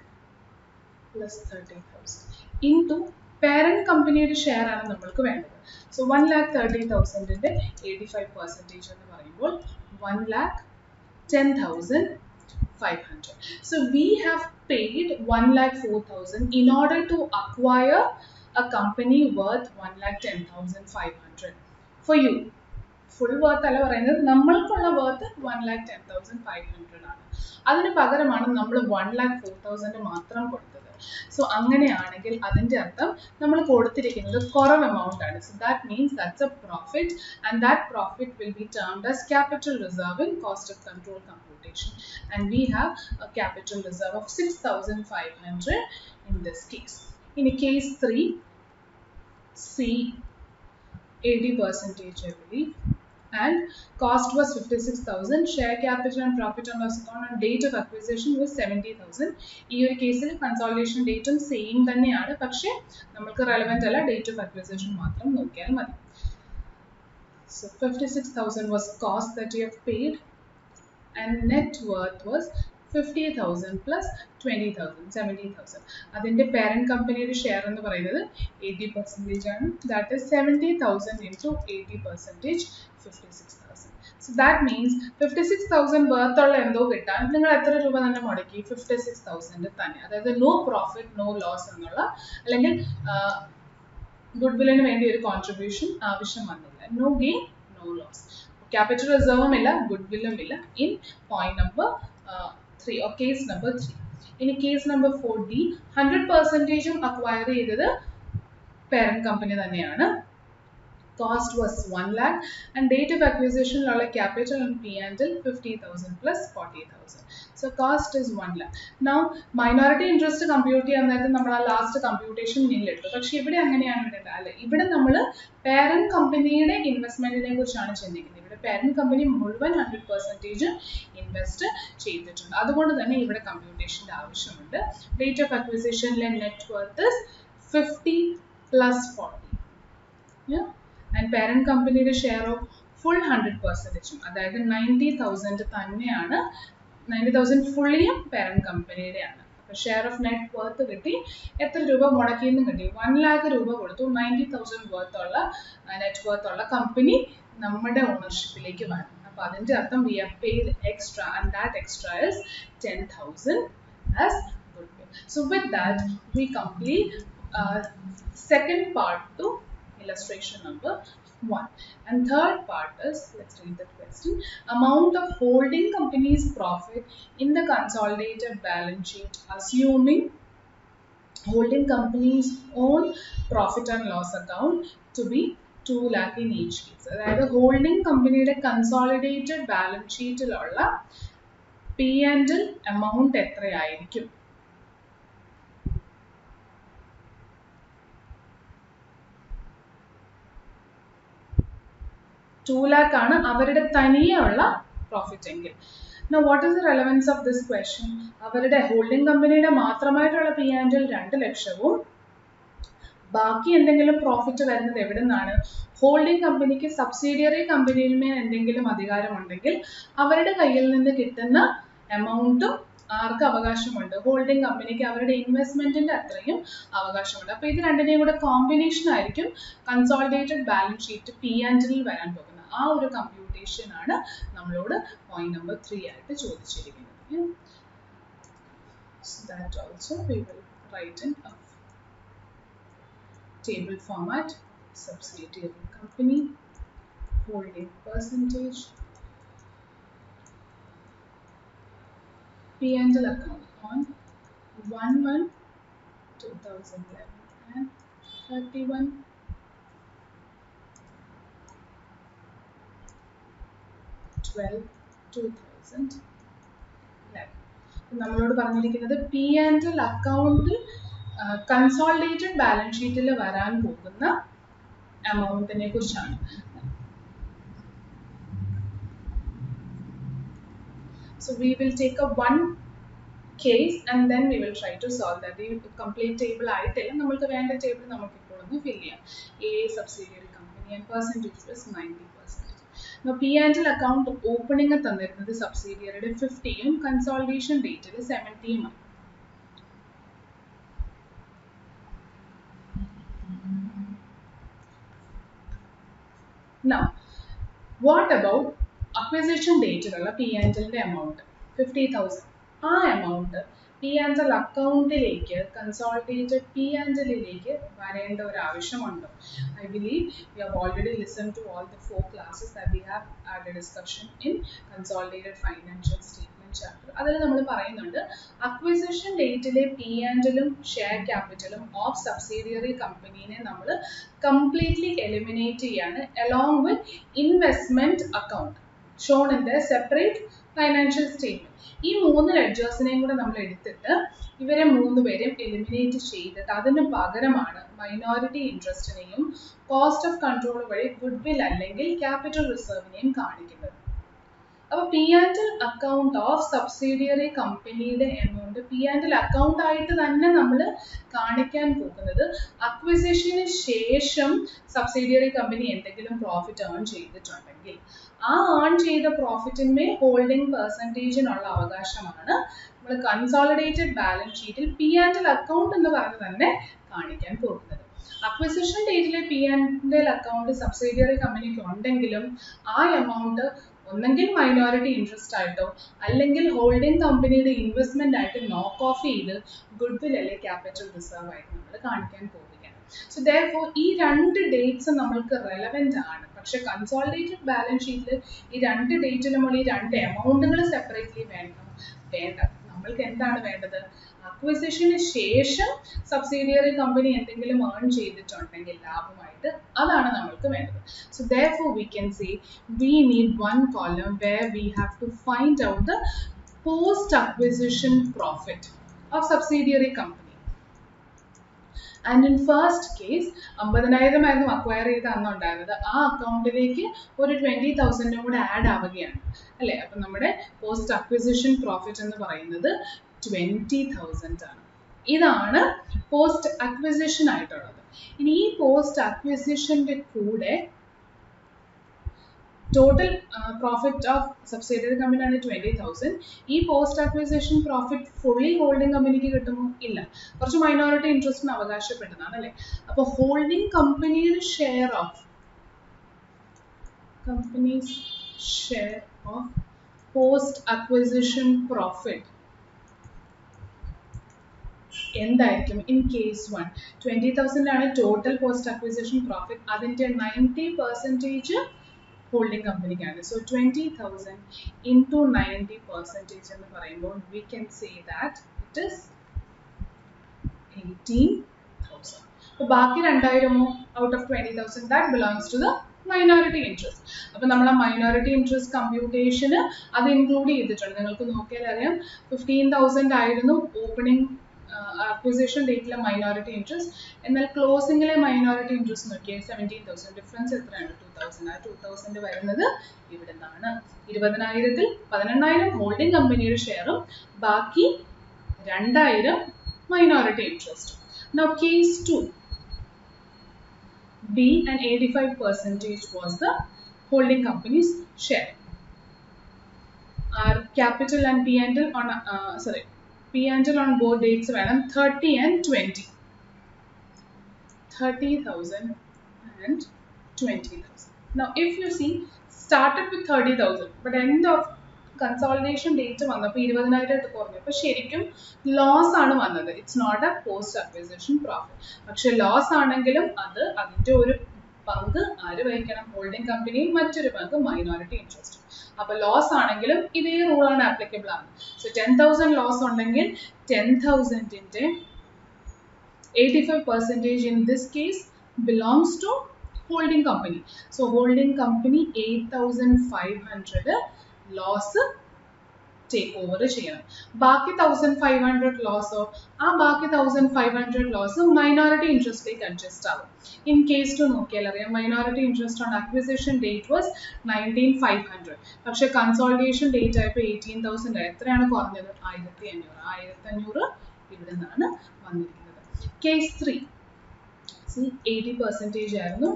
plus 30,000 into parent companyയുടെ share ആണ് നമ്മൾക്ക് വേണ്ടത്. So 1,30,000ന്റെ 85% എന്ന് പറയുമ്പോൾ 1,10,500. So we have paid 1,04,000 in order to acquire a company worth 1,10,500 for you. Full worth അല്ല പറയുന്നത്, നമ്മൾക്കുള്ള വർത്ത് 1,10,500 ആണ്. അതിന് പകരമാണ് നമ്മൾ 1,04,000 മാത്രം കൊടുത്തത്. സോ അങ്ങനെയാണെങ്കിൽ അതിൻ്റെ അർത്ഥം നമ്മൾ കൊടുത്തിരിക്കുന്നത് കുറവ് എമൗണ്ട് ആണ്. So that means that's A profit and that profit will be termed as capital reserve in cost of control computation. And we have A capital reserve of 6,500 in this case. In case 3, C 80% I believe, and cost was 56,000. Share capital and profit and loss account on date of acquisition was 70,000. ഈ ഒരു കേസിൽ consolidation ഡേറ്റും same തന്നെയാണ്, പക്ഷേ നമുക്ക് relevant അല്ല, date of acquisition മാത്രം നോക്കിയാൽ മതി. So 56,000 was cost that you have paid, and net worth was 50,000 plus 20,000, 70,000. അതിന്റെ parent കമ്പനിയുടെ ഷെയർ എന്ന് പറയുന്നത് 80% ആണ്. That is 70,000 into 80%, 56,000. So that means 56,000 worth ഉള്ള എന്തോ കിട്ടാൻ നിങ്ങൾ എത്ര രൂപ തന്നെ മുടക്കി? 56,000 തന്നെ. അതായത് no profit no loss എന്നുള്ള, അല്ലെങ്കിൽ ഗുഡ്വില്ലിന് വേണ്ടി ഒരു കോൺട്രിബ്യൂഷൻ ആവശ്യം വന്നില്ല. No gain no loss. Capital റിസർവും ഇല്ല, ഗുഡ്വില്ലും ഇല്ല in point number 3 or case number 3. ഇനി കേസ് നമ്പർ 4D 100% അക്വയർ ചെയ്തത് parent company തന്നെയാണ്. Cost was 1 lakh and date of acquisition ഉള്ള capital and P&L 50,000 plus 40,000. So cost is 1 lakh. Now minority interest compute ചെയ്യാൻ നേരത്തെ നമ്മൾ ആ last computation നിന്നിട്ടു. പക്ഷെ ഇവിടെ അങ്ങനെയാണ് ഇടേണ്ടത് അല്ലെ. ഇവിടെ നമ്മൾ parent കമ്പനിയുടെ ഇൻവെസ്റ്റ്മെന്റിനെ കുറിച്ചാണ് ചിന്തിക്കുന്നത്. ഇവിടെ parent കമ്പനി മുഴുവൻ 100% ഇൻവെസ്റ്റ് ചെയ്തിട്ടുണ്ട്. അതുകൊണ്ട് തന്നെ ഇവിടെ കമ്പ്യൂട്ടേഷന്റെ ആവശ്യമുണ്ട്. Date of acquisitionലെ net worth is 50 plus 40. Yeah. And parent companyയുടെ ഷെയർ ഓഫ് ഫുൾ 100%, അതായത് 90,000 തന്നെയാണ്. 90,000 ഫുള്ളിയും പാരന്റ് കമ്പനിയുടെയാണ്. അപ്പോൾ ഷെയർ ഓഫ് നെറ്റ് വർത്ത് കിട്ടി. എത്ര രൂപ മുടക്കിയെന്ന് കിട്ടി? 1 lakh രൂപ കൊടുത്തു. 90,000 വർത്തുള്ള നെറ്റ് വർത്തുള്ള കമ്പനി നമ്മുടെ ഓണർഷിപ്പിലേക്ക് വരും. അപ്പോൾ അതിൻ്റെ അർത്ഥം we have paid extra and that extra is 10,000 as goodwill. So with that we complete second part to illustration number 1. And third part is, let's read the question. Amount of holding company's profit in the consolidated balance sheet assuming holding company's own profit and loss account to be 2 lakh in each case. അതായത് holding കമ്പനിയുടെ consolidated balance ഷീറ്റിലുള്ള P&L amount എത്രയായിരിക്കും? 2 lakh ആണ് അവരുടെ തനിയുള്ള profit എങ്കിൽ. Now what is the relevance of this question? അവരുടെ holding കമ്പനിയുടെ മാത്രമായിട്ടുള്ള P&L 2 ലക്ഷവും ബാക്കി എന്തെങ്കിലും പ്രോഫിറ്റ് വരുന്നത് എവിടെ നിന്നാണ്? ഹോൾഡിംഗ് കമ്പനിക്ക് സബ്സിഡിയറി കമ്പനിയിൽ മേൽ എന്തെങ്കിലും അധികാരമുണ്ടെങ്കിൽ അവരുടെ കയ്യിൽ നിന്ന് കിട്ടുന്ന എമൗണ്ടും ആർക്ക് അവകാശമുണ്ട്? ഹോൾഡിംഗ് കമ്പനിക്ക് അവരുടെ ഇൻവെസ്റ്റ്മെന്റിന്റെ അത്രയും അവകാശമുണ്ട്. അപ്പോൾ ഇത് രണ്ടിനെയും കൂടെ കോമ്പിനേഷൻ ആയിരിക്കും കൺസോളിഡേറ്റഡ് ബാലൻസ് ഷീറ്റ് P&L വരാൻ പോകുന്നത്. ആ ഒരു കമ്പ്യൂട്ടേഷൻ ആണ് നമ്മളോട് പോയിന്റ് നമ്പർ 3 ആയിട്ട് ചോദിച്ചിരിക്കുന്നത്. So that also we will write in a table format. Subsidiary company, holding percentage, P&L account on 1/1/2011 and 31/12/2011. നമ്മളോട് പറഞ്ഞിരിക്കുന്നത് P&L അക്കൗണ്ടിൽ കൺസോളിഡേറ്റഡ് ബാലൻസ് ഷീറ്റിൽ വരാൻ പോകുന്ന എമൗണ്ടിനെ കുറിച്ചാണ്. So we will take a one case and then we will try to solve that. The complete table ആയിട്ടില്ല, നമ്മൾക്ക് വേണ്ട ടേബിൾ നമുക്ക് ഇപ്പോൾ ഒന്ന് ഫിൽ ചെയ്യാം. A subsidiary company and percentage was 90%. Now P&L account opening തന്നിരുന്നത് സബ്സിഡിയറിയുടെ 50യും കൺസോളിഡേഷൻ ഡേറ്റിൽ 70യും ആണ്. Now what about acquisition ഡേറ്റിലുള്ള P&Lന്റെ എമൗണ്ട് 50,000? ആ എമൗണ്ട് P&L അക്കൗണ്ടിലേക്ക് കൺസോളിഡേറ്റഡ് P&Lലേക്ക് വരേണ്ട ഒരു ആവശ്യമുണ്ടോ? I believe you have already listened to all the 4 classes that we have had a discussion in consolidated financial statement chapter. അതിൽ നമ്മൾ പറയുന്നുണ്ട് അക്വിസിഷൻ ഡേറ്റിലെ P&Lഉം ഷെയർ ക്യാപിറ്റലും ഓഫ് സബ്സിഡിയറി കമ്പനീനെ നമ്മൾ കംപ്ലീറ്റ്ലി എലിമിനേറ്റ് ചെയ്യാണ് along with investment account shown in the separate financial statement. ഈ 3 ലെഡ്ജേഴ്സിനെയും കൂടെ നമ്മൾ എടുത്തിട്ട് ഇവരെ 3 പേരെയും എലിമിനേറ്റ് ചെയ്തിട്ട് അതിന് പകരമാണ് മൈനോറിറ്റി ഇൻട്രസ്റ്റിനെയും കോസ്റ്റ് ഓഫ് കൺട്രോൾ വഴി ഗുഡ്വിൽ അല്ലെങ്കിൽ ക്യാപിറ്റൽ റിസർവിനെയും കാണിക്കുന്നത്. അപ്പോൾ P&L അക്കൗണ്ട് ഓഫ് സബ്സിഡിയറി കമ്പനിയുടെ എമൗണ്ട് P&L അക്കൗണ്ട് ആയിട്ട് തന്നെ നമ്മൾ കാണിക്കാൻ പോകുന്നത് അക്വിസിഷന് ശേഷം സബ്സിഡിയറി കമ്പനി എന്തെങ്കിലും പ്രോഫിറ്റ് ഏൺ ചെയ്തിട്ടുണ്ടെങ്കിൽ ആ ഏൺ ചെയ്ത പ്രോഫിറ്റിന്മേൽ ഹോൾഡിംഗ് പെർസെൻറ്റേജിനുള്ള അവകാശമാണ് നമ്മൾ കൺസോളിഡേറ്റഡ് ബാലൻസ് ഷീറ്റിൽ P&L അക്കൗണ്ട് എന്ന് പറഞ്ഞ് തന്നെ കാണിക്കാൻ പോകുന്നത്. അക്വിസിഷൻ ഡേറ്റിലെ P&L അക്കൗണ്ട് സബ്സിഡിയറി കമ്പനിക്ക് ഉണ്ടെങ്കിലും ആ എമൗണ്ട് ഒന്നെങ്കിൽ മൈനോറിറ്റി ഇൻട്രസ്റ്റ് ആയിട്ടോ അല്ലെങ്കിൽ ഹോൾഡിംഗ് കമ്പനിയുടെ ഇൻവെസ്റ്റ്മെന്റ് ആയിട്ട് നോക്ക് ഓഫ് ചെയ്ത് ഗുഡ്വിൽ അല്ലെങ്കിൽ ക്യാപിറ്റൽ റിസർവ് ആയിട്ട് നമ്മൾ കാണിക്കാൻ പോവുകയാണ്. സോ ദെയർഫോർ ഈ രണ്ട് ഡേറ്റ്സ് നമ്മൾക്ക് റെലവെന്റ് ആണ്. പക്ഷെ കൺസോളിഡേറ്റഡ് ബാലൻസ് ഷീറ്റിൽ ഈ രണ്ട് ഡേറ്റിൽ നമ്മൾ ഈ രണ്ട് എമൗണ്ടുകൾ സെപ്പറേറ്റ്ലി വേണ്ട. നമ്മൾക്ക് എന്താണ് വേണ്ടത്? അക്വിസിഷന് ശേഷം സബ്സിഡിയറി കമ്പനി എന്തെങ്കിലും ഏൺ ചെയ്തിട്ടുണ്ടെങ്കിൽ ലാഭമായിട്ട്, അതാണ് നമ്മൾക്ക് വേണ്ടത്. So therefore we can say we need one column where we have to find out the post acquisition profit of subsidiary company. And in first case 50,000 ആയിരുന്നു അക്വയർ ചെയ്ത് അന്നുണ്ടായിരുന്നത്. ആ അക്കൗണ്ടിലേക്ക് ഒരു 20,000 കൂടെ ആഡ് ആവുകയാണ് അല്ലേ. അപ്പം നമ്മുടെ പോസ്റ്റ് അക്വിസിഷൻ പ്രോഫിറ്റ് എന്ന് പറയുന്നത് 20,000 ആണ്. ഇതാണ് പോസ്റ്റ് അക്വിസിഷൻ ആയിട്ടുള്ളത്. ഇനി ഈ പോസ്റ്റ് അക്വിസിഷന്റെ കൂടെ ടോട്ടൽ പ്രോഫിറ്റ് ഓഫ് സബ്സിഡിയറി കമ്പനിയാണ് 20,000. ഈ post acquisition profit fully holding കമ്പനിക്ക് കിട്ടുമോ? ഇല്ല, കുറച്ച് മൈനോറിറ്റി ഇൻട്രസ്റ്റിന് അവകാശപ്പെട്ടതാണ് അല്ലേ. അപ്പോൾ ഹോൾഡിംഗ് കമ്പനിയുടെ share of post acquisition profit എന്തായിരിക്കും? ഇൻ കേസ് 1 20,000 ആണ് ടോട്ടൽ പോസ്റ്റ് അക്വിസിഷൻ പ്രോഫിറ്റ്. അതിൻ്റെ 90% holding company ആണ്. So 20,000 into 90% എന്ന് പറയുമ്പോൾ we can say that it is 18,000. അപ്പോൾ ബാക്കി 2,000 out of 20,000 that belongs to the minority interest. അപ്പോൾ നമ്മൾ ആ മൈനോറിറ്റി ഇൻട്രസ്റ്റ് കമ്പ്യൂട്ടേഷന് അത് ഇൻക്ലൂഡ് ചെയ്തിട്ടുണ്ട്. നിങ്ങൾക്ക് നോക്കിയാൽ അറിയാം 15,000 ആയിരുന്നു ഓപ്പണിംഗ് അക്വിസിഷൻ ഡേറ്റിലെ മൈനോറിറ്റി ഇൻട്രസ്റ്റ്. എന്നാൽ ക്ലോസിംഗിലെ മൈനോറിറ്റി ഇൻട്രസ്റ്റ് നോക്കിയാൽ 17,000. ഡിഫറൻസ് എത്രയാണ്? 2,000. ആ 2,000 വരുന്നത് ഇവിടെ നിന്നാണ്. 20,000-ൽ 18,000 ഹോൾഡിംഗ് കമ്പനിയുടെ ഷെയറും ബാക്കി 2,000 minority interest. Now case 2 B and 85% was the holding company's share. Our capital and P&L on P&L on both dates വേണം 30 and 20. 30,000 and 20,000. Now if you see started with 30,000 but end of consolidation date വന്നപ്പോൾ 20,000 ആയിട്ട് കുറഞ്ഞപ്പോൾ ശരിക്കും loss ആണ് വന്നത്. It's not a post acquisition profit. പക്ഷെ loss ആണെങ്കിലും അത് അതിൻ്റെ ഒരു പങ്ക് ആര് വഹിക്കണം? ഹോൾഡിംഗ് കമ്പനിയും മറ്റൊരു പങ്ക് മൈനോറിറ്റി ഇൻട്രസ്റ്റ്. അപ്പോൾ ലോസ് ആണെങ്കിലും ഇതേ റൂളാണ് ആപ്ലിക്കബിൾ ആണ്. സോ 10,000 ലോസ് ഉണ്ടെങ്കിൽ 10,000-ന്റെ 85% in this case belongs to holding company. So holding company 8,500 loss take over ചെയ്യണം. ബാക്കി 1,500 ലോസോ ആ ബാക്കി 1,500 ലോസ് മൈനോറിറ്റി ഇൻട്രസ്റ്റിലേക്ക് അഡ്ജസ്റ്റ് ആവും. ഇൻ കേസ് 2 നോക്കിയാൽ അറിയാം minority interest on acquisition date was 19,500. പക്ഷെ കൺസോളിഡേഷൻ ഡേറ്റ് ആയപ്പോൾ 18,000 എത്രയാണ് കുറഞ്ഞത്? 1,500 ഇവിടെ നിന്നാണ് വന്നിരിക്കുന്നത്. കേസ് 3 80% ആയിരുന്നു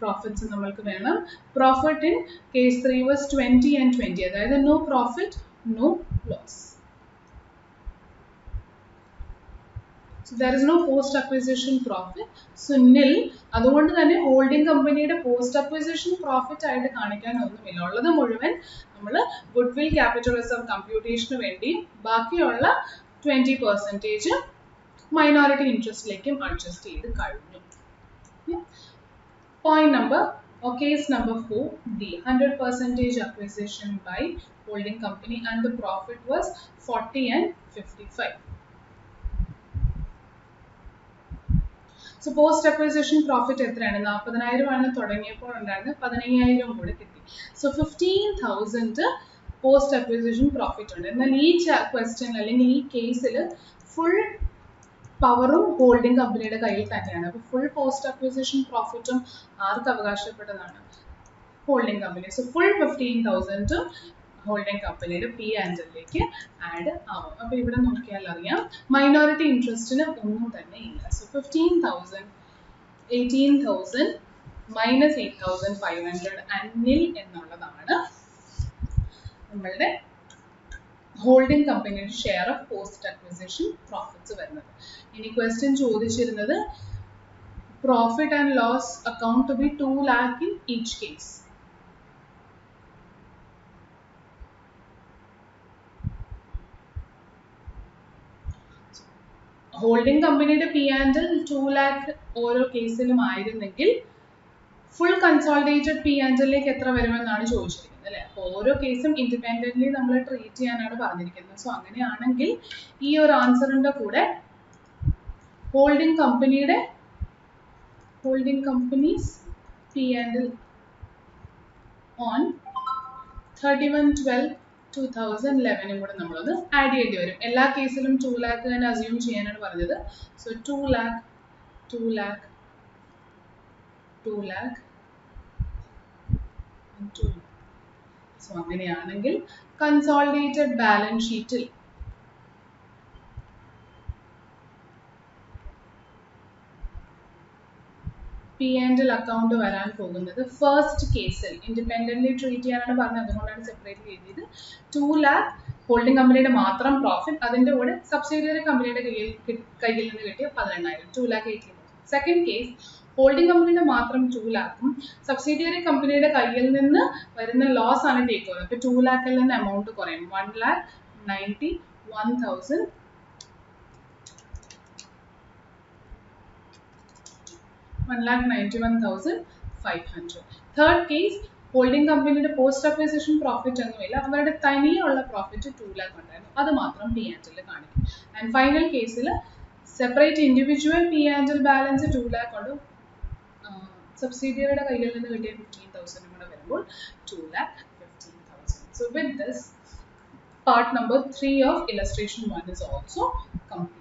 പ്രോഫിറ്റ്സ് നമ്മൾക്ക് വേണം. Profit in case 3 was 20 and 20, അതായത് no profit no loss. So there is no post acquisition profit. So nil. അതുകൊണ്ട് തന്നെ ഹോൾഡിംഗ് കമ്പനിയുടെ പോസ്റ്റ് അക്വിസിഷൻ പ്രോഫിറ്റ് ആയിട്ട് കാണിക്കാൻ ഒന്നുമില്ല. ഉള്ളത് മുഴുവൻ നമ്മൾ ഗുഡ് വിൽ ക്യാപിറ്റൽ റിസർവ് കമ്പ്യൂട്ടേഷന് വേണ്ടി ബാക്കിയുള്ള 20% മൈനോറിറ്റി ഇൻട്രസ്റ്റിലേക്കും അഡ്ജസ്റ്റ് ചെയ്ത് കഴിഞ്ഞു. Point number or case number 4 D 100% acquisition by holding company and the profit was 40 and 55. So post acquisition profit എത്രയാണ്? 40,000 ആണ് തുടങ്ങിയപ്പോൾ ഉണ്ടായിരുന്നത്, 15,000 കൂടെ കിട്ടി. So 15,000 പോസ്റ്റ് അക്വിസിഷൻ പ്രോഫിറ്റ് ഉണ്ട്. എന്നാൽ ഈ ക്വസ്റ്റ്യൻ അല്ലെങ്കിൽ ഈ കേസിൽ ഫുൾ പവറും ഹോൾഡിംഗ് കമ്പനിയുടെ കയ്യിൽ തന്നെയാണ്. അപ്പോൾ ഫുൾ പോസ്റ്റ് അക്വിസിഷൻ പ്രോഫിറ്റും ആർക്ക് അവകാശപ്പെട്ടതാണ്? Holding company. So full 15,000 holding കമ്പനിയുടെ P&L-ലേക്ക് ആഡ് ആവും. അപ്പോൾ ഇവിടെ നോക്കിയാൽ അറിയാം മൈനോറിറ്റി ഇൻട്രസ്റ്റിന് ഒന്നും തന്നെ ഇല്ല. സോ 15,000 18,000 മൈനസ് 8,500 അന്നിൽ എന്നുള്ളതാണ് നമ്മളുടെ ഹോൾഡിംഗ് കമ്പനിയുടെ share of post acquisition profits വരുന്നത്. ഇനി ക്വസ്റ്റ്യൻ ചോദിച്ചിരുന്നത് profit and loss account to be 2 lakh in each case. Holding കമ്പനിയുടെ P&L 2 lakh ഓരോ കേസിലും ആയിരുന്നെങ്കിൽ ഫുൾ കൺസോളിഡേറ്റഡ് P&L എത്ര വരുമെന്നാണ് ചോദിച്ചിരിക്കുന്നത് അല്ലേ. അപ്പോൾ ഓരോ കേസും ഇൻഡിപെൻഡൻ്റ്ലി നമ്മൾ ട്രീറ്റ് ചെയ്യാനാണ് പറഞ്ഞിരിക്കുന്നത്. സോ അങ്ങനെയാണെങ്കിൽ ഈ ഒരു ആൻസറിൻ്റെ കൂടെ ഹോൾഡിംഗ് കമ്പനീസ് P&L on 31/12/2011 കൂടെ നമ്മളൊന്ന് ആഡ് ചെയ്യേണ്ടി വരും. എല്ലാ കേസിലും 2 lakh തന്നെ അസ്യൂം ചെയ്യാനാണ് പറഞ്ഞത്. So 2 lakh and 2 lakh. So അങ്ങനെയാണെങ്കിൽ കൺസോളിഡേറ്റഡ് ബാലൻസ് ഷീറ്റിൽ P&L അക്കൗണ്ട് വരാൻ പോകുന്നത് ഫസ്റ്റ് കേസിൽ ഇൻഡിപെൻഡൻ്റ്ലി ട്രീറ്റ് ചെയ്യാനാണ് പറഞ്ഞത്, അതുകൊണ്ടാണ് സെപ്പറേറ്റ് എഴുതിയത്. 2 lakh ഹോൾഡിംഗ് കമ്പനിയുടെ മാത്രം പ്രോഫിറ്റ്, അതിൻ്റെ കൂടെ സബ്സിഡിയറി കമ്പനിയുടെ കയ്യിൽ നിന്ന് കിട്ടിയ 18,000, 2,80,000. സെക്കൻഡ് കേസ് ഹോൾഡിംഗ് കമ്പനിയുടെ മാത്രം 2 lakhും സബ്സിഡിയറി കമ്പനിയുടെ കയ്യിൽ നിന്ന് വരുന്ന ലോസ് ആണ് ടേക്ക് ഓവർ. അപ്പോൾ 2 lakhiൽ നിന്ന് എമൗണ്ട് കുറയും, 1,91,500. തേർഡ് കേസ് ഹോൾഡിംഗ് കമ്പനിയുടെ പോസ്റ്റ് അക്വിസിഷൻ പ്രോഫിറ്റ് ഒന്നുമില്ല, അവരുടെ തനിയുള്ള പ്രോഫിറ്റ് 2 lakh ഉണ്ടായിരുന്നു, അത് മാത്രം P&L കാണിക്കും. ആൻഡ് ഫൈനൽ കേസിൽ separate individual P&L balance 2 lakh ഉണ്ട്, സബ്സിഡിയറിയുടെ കയ്യിൽ നിന്ന് കിട്ടിയ 15,000 കൂടെ വരുമ്പോൾ 2,15,000. So with this, part number 3 of illustration 1 is also complete.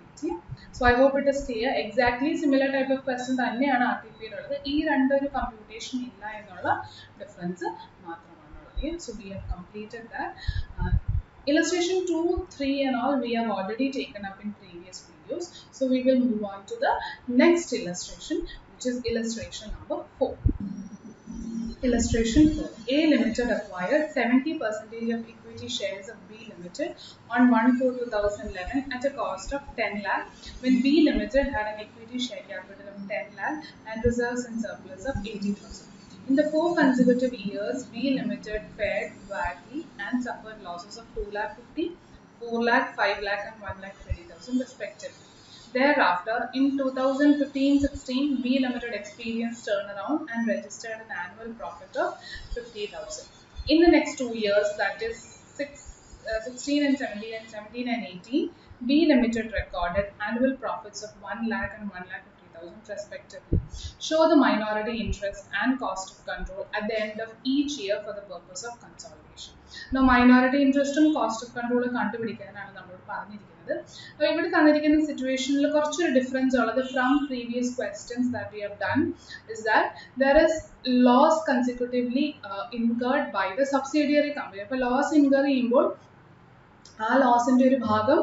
So I hope it is clear. Exactly similar type of question തന്നെയാണ് RTP ഉള്ളത്. ഈ രണ്ടൊരു കമ്പ്യൂട്ടേഷൻ ഇല്ല എന്നുള്ള ഡിഫറൻസ് മാത്രമാണുള്ളത്. So we have completed that. Illustration 2, 3 and all we have already taken up in previous videos. So we will move on to the next illustration, which is illustration number 4. Illustration 4. A Limited acquired 70% of equity shares of B Limited on 1/4/2011 at a cost of 10 lakh when B Limited had an equity share capital of 10 lakh and reserves and surplus of 80,000. In the 4 consecutive years, B Limited fared badly and suffered losses of 2,50,000, 4 lakh, 5 lakh and 1,30,000 respectively. Thereafter, in 2015-16, B Limited experienced turnaround and registered an annual profit of 50,000. In the next 2 years, that is 16 and 17 and 17 and 18, B Limited recorded annual profits of 1 lakh and 1,50,000 respectively. Show the minority interest and cost of control at the end of each year for the purpose of consolidation. Now, minority interest and cost of control കണ്ടുപിടിക്കാനാണ് നമ്മൾ പറഞ്ഞിരിക്കുന്നത്. അപ്പോൾ ഇവിടെ തന്നിരിക്കുന്ന സിറ്റുവേഷനിൽ കുറച്ചൊരു difference ഉള്ളത് from previous questions that we have done is that there is loss consecutively incurred by the subsidiary company. അപ്പോൾ loss incur ചെയ്യുമ്പോൾ ആ ലോസിൻ്റെ ഒരു ഭാഗം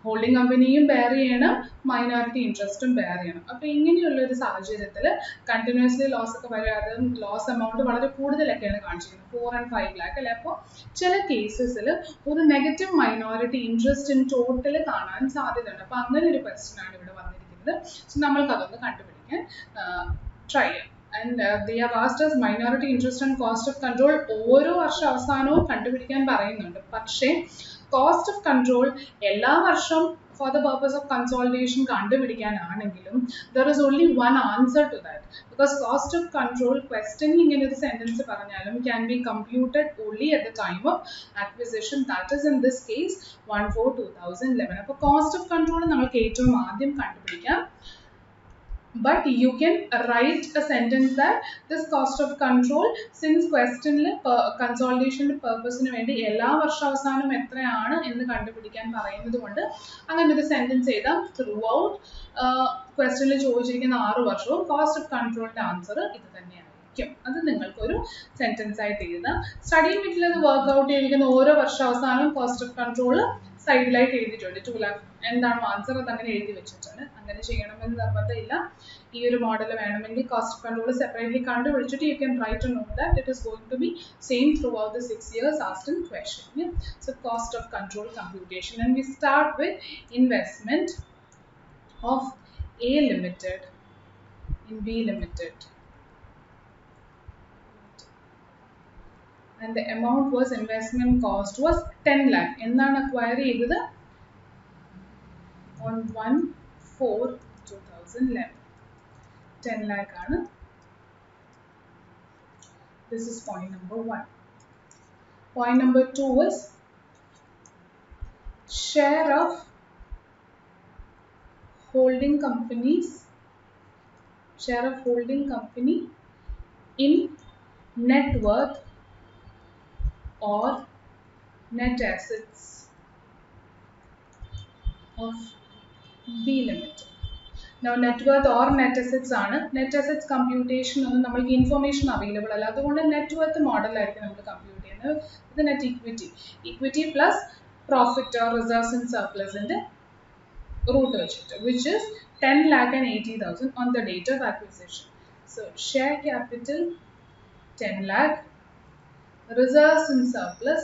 ഹോൾഡിംഗ് കമ്പനിയും ബെയർ ചെയ്യണം, മൈനോറിറ്റി ഇൻട്രസ്റ്റും ബെയർ ചെയ്യണം. അപ്പോൾ ഇങ്ങനെയുള്ള ഒരു സാഹചര്യത്തിൽ കണ്ടിന്യൂസ്ലി ലോസ് ഒക്കെ വരാതെ ലോസ് എമൗണ്ട് വളരെ കൂടുതലൊക്കെയാണ് കാണിച്ചിരിക്കുന്നത്, 4 and 5 lakh അല്ലേ. അപ്പോൾ ചില കേസസിൽ ഒരു negative minority interest in total കാണാൻ സാധ്യതയുണ്ട്. അപ്പോൾ അങ്ങനെ ഒരു ക്വസ്റ്റ്യൻ ആണ് ഇവിടെ വന്നിരിക്കുന്നത്. സോ നമ്മൾക്കതൊന്ന് കണ്ടുപിടിക്കാൻ ട്രൈ ചെയ്യാം. And they have asked us minority interest and cost of control ഓരോ വർഷം അവസാനവും കണ്ടുപിടിക്കാൻ പറയുന്നുണ്ട്. പക്ഷേ കോസ്റ്റ് ഓഫ് കൺട്രോൾ എല്ലാ വർഷവും for the purpose of consolidation കണ്ടുപിടിക്കാനാണെങ്കിലും there is only one answer to that. Because cost of control ക്വസ്റ്റ്യനിൽ ഇങ്ങനെ ഒരു സെൻറ്റൻസ് പറഞ്ഞാലും can be computed only at the time of acquisition, that is in this case 1/4/2011. അപ്പോൾ cost of control നമുക്ക് ഏറ്റവും ആദ്യം കണ്ടുപിടിക്കാം. But you can write a sentence that this cost of control, since question consolidation purpose nu vendi ella varsha avasanam ethrayanu ennu kandupidikan parayunnathu kondu angane oru sentence edam throughout question il choichirikkunna 6 varsham cost of control ന്റെ answer idu thanneyaayirikkum. അത് നിങ്ങൾക്കൊരു sentence ആയിട്ട് എഴുതാം. Study material അത് work out ചെയ്തിരിക്കുന്ന ഓരോ വർഷ അവസാനം cost of control സൈഡിലായിട്ട് എഴുതിയിട്ടുണ്ട്. 2 lakh എന്താണോ ആൻസർ അത് അങ്ങനെ എഴുതി വെച്ചിട്ടുണ്ട്. അങ്ങനെ ചെയ്യണമെന്ന് നിർബന്ധമില്ല. ഈ ഒരു മോഡൽ വേണമെങ്കിൽ കോസ്റ്റ് ഓഫ് കൺട്രോൾ സെപ്പറേറ്റ്ലി കണ്ടുപിടിച്ചിട്ട് you can write a note that it is going to be same throughout the 6 years asked in question. So cost of control computation, and we start with investment of A Limited in B Limited, and the amount was investment cost was 10 lakh. എന്താണ് acquire ചെയ്തത്? On 1/4/2011 2011. 10 lakh ആണ്. This is point number 1. Point number 2 is share of holding company in net worth or net assets of B Limited. Now net worth or net assets ആണ്. Net assets computation ഒന്നും നമ്മൾക്ക് information available അല്ല. അതുകൊണ്ട് net worth model ആയിരിക്കും നമ്മൾ compute ചെയ്യുന്നത്. ഇത് net equity plus profit or reserves and surplus ന്റെ root വെച്ചിട്ട്, which is 10 lakh and 80,000 on the date of acquisition. So share capital 10 lakh, reserves and surplus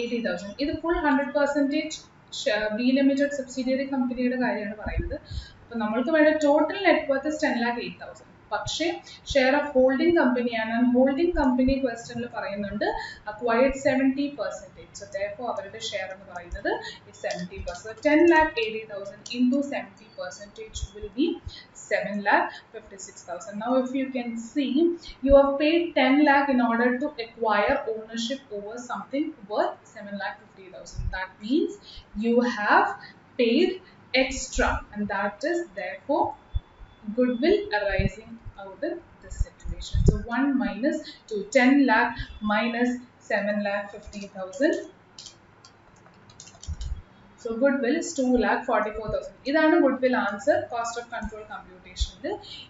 80,000. ഇത് full 100% B Limited subsidiary companyയുടെ കാര്യമാണ് പറയുന്നത്. അപ്പോൾ നമ്മൾക്ക് വേണ്ട ടോട്ടൽ നെറ്റ് വർത്ത് 10,08,000. പക്ഷേ share of holding കമ്പനിയാണ്. ഹോൾഡിംഗ് കമ്പനി ക്വസ്റ്റ്യനിൽ പറയുന്നുണ്ട് അക്വയർഡ് 70%. സോ therefore അവരുടെ ഷെയർ എന്ന് പറയുന്നത് 70%. 10,80,000 into 70% will be 7,56,000. Now if you can see, you have paid 10 lakh in order to acquire ownership over something worth 7,50,000. That means you have paid extra, and that is therefore goodwill arising out of this situation. So 1 minus 2, 10 lakh minus 7,50,000. So goodwill is 2,44,000. ഇതാണ് goodwill answer cost of control computation.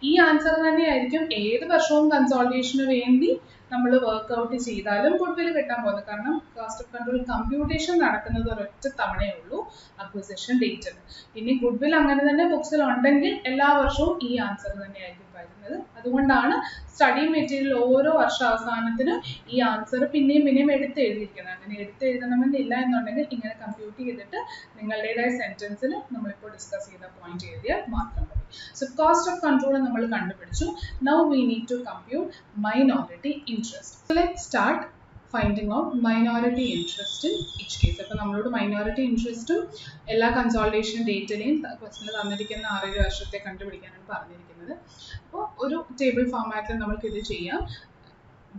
ഈ answer തന്നെയായിരിക്കും ഏത് വർഷവും കൺസോളിഡേഷന് വേണ്ടി നമ്മൾ workout ചെയ്താലും goodwill കിട്ടാൻ പോകുന്നത്. കാരണം cost of control computation നടക്കുന്നത് ഒരൊറ്റ തവണയേ ഉള്ളൂ അക്വിസിഷൻ ഡേറ്റിൽ. ഇനി goodwill അങ്ങനെ തന്നെ ബുക്സിൽ ഉണ്ടെങ്കിൽ എല്ലാ വർഷവും ഈ ആൻസർ തന്നെയായിരിക്കും വരുന്നത്. അതുകൊണ്ടാണ് സ്റ്റഡി മെറ്റീരിയൽ ഓരോ വർഷ അവസാനത്തിനും ഈ ആൻസർ പിന്നെയും എടുത്ത് എഴുതിയിരിക്കുന്നത്. അങ്ങനെ എടുത്ത് എഴുതണമെന്നില്ല എന്നുണ്ടെങ്കിൽ ഇങ്ങനെ കമ്പ്യൂട്ട് ചെയ്തിട്ട് നിങ്ങളുടേതായ സെന്റൻസിൽ നമ്മളിപ്പോൾ ഡിസ്കസ് ചെയ്ത പോയിന്റ് എഴുതിയാൽ മാത്രം മതി. സോ കോസ്റ്റ് ഓഫ് കൺട്രോൾ നമ്മൾ കണ്ടുപിടിച്ചു. Now we need to compute minority interest. Let's start finding out minority interest in each case. അപ്പോൾ നമ്മളോട് മൈനോറിറ്റി ഇൻട്രസ്റ്റും എല്ലാ കൺസോളിഡേഷൻ ഡേറ്റിലെയും ക്വസ്റ്റനിൽ തന്നിരിക്കുന്ന 6 വർഷത്തെ കണ്ടുപിടിക്കാനാണ് പറഞ്ഞിരിക്കുന്നത്. അപ്പോൾ ഒരു ടേബിൾ ഫോർമാറ്റിൽ നമുക്ക് ഇത് ചെയ്യാം.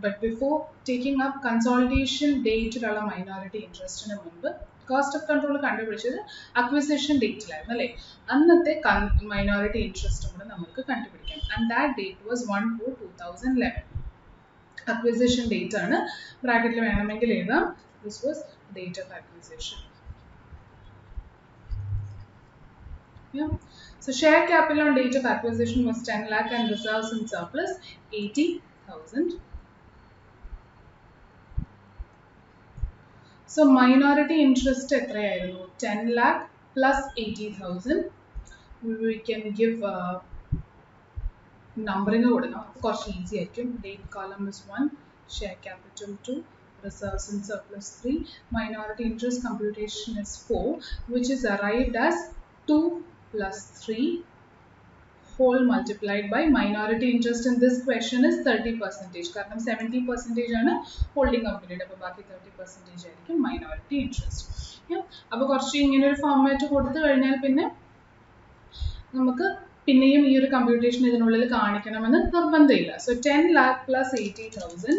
But before taking up consolidation ഡേറ്റിലുള്ള മൈനോറിറ്റി ഇൻട്രസ്റ്റിന് മുൻപ് കോസ്റ്റ് ഓഫ് കൺട്രോൾ കണ്ടുപിടിച്ചത് അക്വിസിഷൻ ഡേറ്റിലായിരുന്നു അല്ലേ? അന്നത്തെ മൈനോറിറ്റി ഇൻട്രസ്റ്റും കൂടെ നമുക്ക് കണ്ടുപിടിക്കാം. And that date was 1/2/2011. acquisition date ആണ്. ബ്രാക്കറ്റിൽ വേണമെങ്കിൽ എഴുതാം. This was date of acquisition. Yeah. So share capital on date of acquisition was 10 lakh and reserves and surplus 80,000. So minority interest എത്രയായിരുന്നു? 10 lakh plus 80,000. We can give numbering കൊടുക്കണം. കുറച്ച് easy ആയിരിക്കും. Date column is 1, share capital 2, reserves and surplus 3, minority interest computation is 4, which is arrived as 2 plus 3 whole multiplied by minority interest in this question is 30%. കാരണം 70% ആണ് holding കമ്പനിയുടെ. അപ്പോൾ ബാക്കി 30% ആയിരിക്കും minority interest. അപ്പോൾ കുറച്ച് ഇങ്ങനെ ഒരു ഫോർമാറ്റ് കൊടുത്തു കഴിഞ്ഞാൽ പിന്നെ നമുക്ക് പിന്നെയും ഈ ഒരു കമ്പ്യൂട്ടേഷൻ ഇതിനുള്ളിൽ കാണിക്കണമെന്ന് നിർബന്ധമില്ല. സോ 10 lakh plus 80,000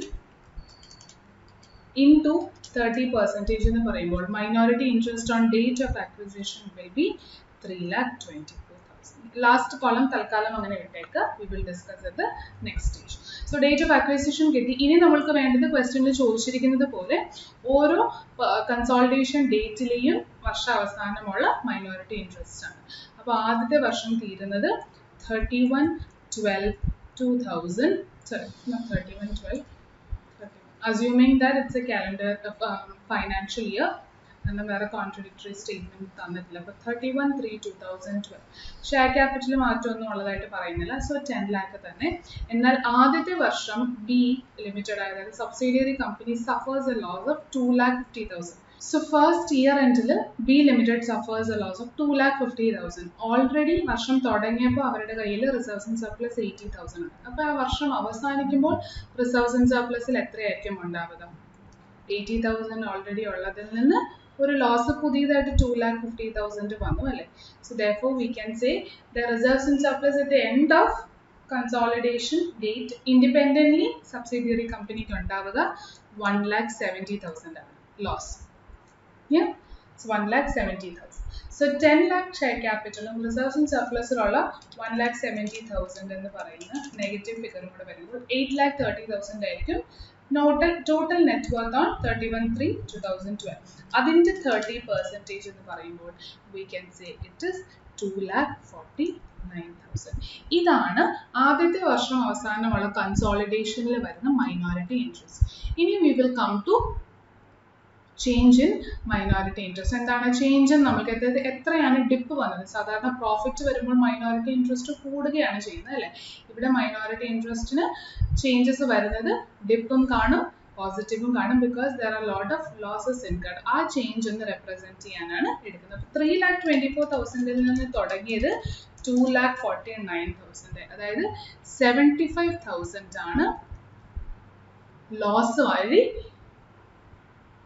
into 30% എന്ന് പറയുമ്പോൾ minority interest on date of acquisition will be 3,24,000. Last column തൽക്കാലം അങ്ങനെ വിട്ടേക്ക്. We will discuss at the next stage. So date of acquisition കിട്ടി. ഇനി നമ്മൾക്ക് വേണ്ടത് ക്വസ്റ്റ്യനിൽ ചോദിച്ചിരിക്കുന്നത് പോലെ ഓരോ കൺസോളിഡേഷൻ ഡേറ്റിലെയും വർഷാവസാനമുള്ള മൈനോറിറ്റി ഇൻട്രസ്റ്റ് ആണ്. അപ്പോൾ ആദ്യത്തെ വർഷം തീരുന്നത് 31/12/2000. Sorry, not 31/12. Assuming that it's a calendar financial year, and വേറെ കോൺട്രഡിക്ടറി സ്റ്റേറ്റ്മെന്റ് തന്നിട്ടില്ല. അപ്പോൾ 31/3/2012. ഷെയർ ക്യാപിറ്റൽ മാറ്റമൊന്നും ഉള്ളതായിട്ട് പറയുന്നില്ല. സോ 10 lakh തന്നെ. എന്നാൽ ആദ്യത്തെ വർഷം ബി ലിമിറ്റഡ് അതായത് subsidiary company suffers a loss of 2,50,000. So first year endil B Limited suffers a loss of 2,50,000. Already വർഷം തുടങ്ങിയപ്പോൾ അവരുടെ കയ്യിൽ റിസർവ്സ് ആൻഡ് സർപ്ലസ് 80,000 ഉണ്ട്. അപ്പോൾ ആ വർഷം അവസാനിക്കുമ്പോൾ റിസർവ്സ് ആൻഡ് സർപ്ലസിൽ എത്രയായിരിക്കും ഉണ്ടാവുക? 80,000 ഓൾറെഡി ഉള്ളതിൽ നിന്ന് ഒരു ലോസ് പുതിയതായിട്ട് 2,50,000 വന്നു അല്ലേ. So therefore we can say the reserves and surplus at the end of consolidation date independently subsidiary company ഉണ്ടാവുക 1,70,000 ആണ് loss. Yeah, so 1,70,000. So 10 lakh share capital reserves and surplus ഉള്ള 1,70,000 എന്ന് പറയുന്ന നെഗറ്റീവ് ഫിഗറും കൂടെ വരുമ്പോൾ 8,30,000 ആയിരിക്കും total net worth on 31/3/2012. അതിന്റെ 30% എന്ന് പറയുമ്പോൾ we can say it is 2,49,000. ഇതാണ് ആദ്യത്തെ വർഷം അവസാനമുള്ള കൺസോളിഡേഷനിൽ വരുന്ന മൈനോറിറ്റി ഇൻട്രസ്റ്റ്. ഇനി we will come to change in minority interest. എന്താണ് ചേഞ്ച് എന്ന് നമുക്ക് എത്രയാണ് ഡിപ്പ് വന്നത്? സാധാരണ പ്രോഫിറ്റ് വരുമ്പോൾ മൈനോറിറ്റി ഇൻട്രസ്റ്റ് കൂടുകയാണ് ചെയ്യുന്നത് അല്ലേ. ഇവിടെ മൈനോറിറ്റി ഇൻട്രസ്റ്റിന് ചേഞ്ചസ് വരുന്നത് ഡിപ്പും കാണും പോസിറ്റീവും കാണും because there are lot of losses incurred. ആ ചേഞ്ച് ഒന്ന് റെപ്രസെന്റ് ചെയ്യാനാണ് എടുക്കുന്നത്. 3,24,000 നിന്ന് തുടങ്ങിയത് 2,49,000, അതായത് 75,000 ആണ് ലോസ് വഴി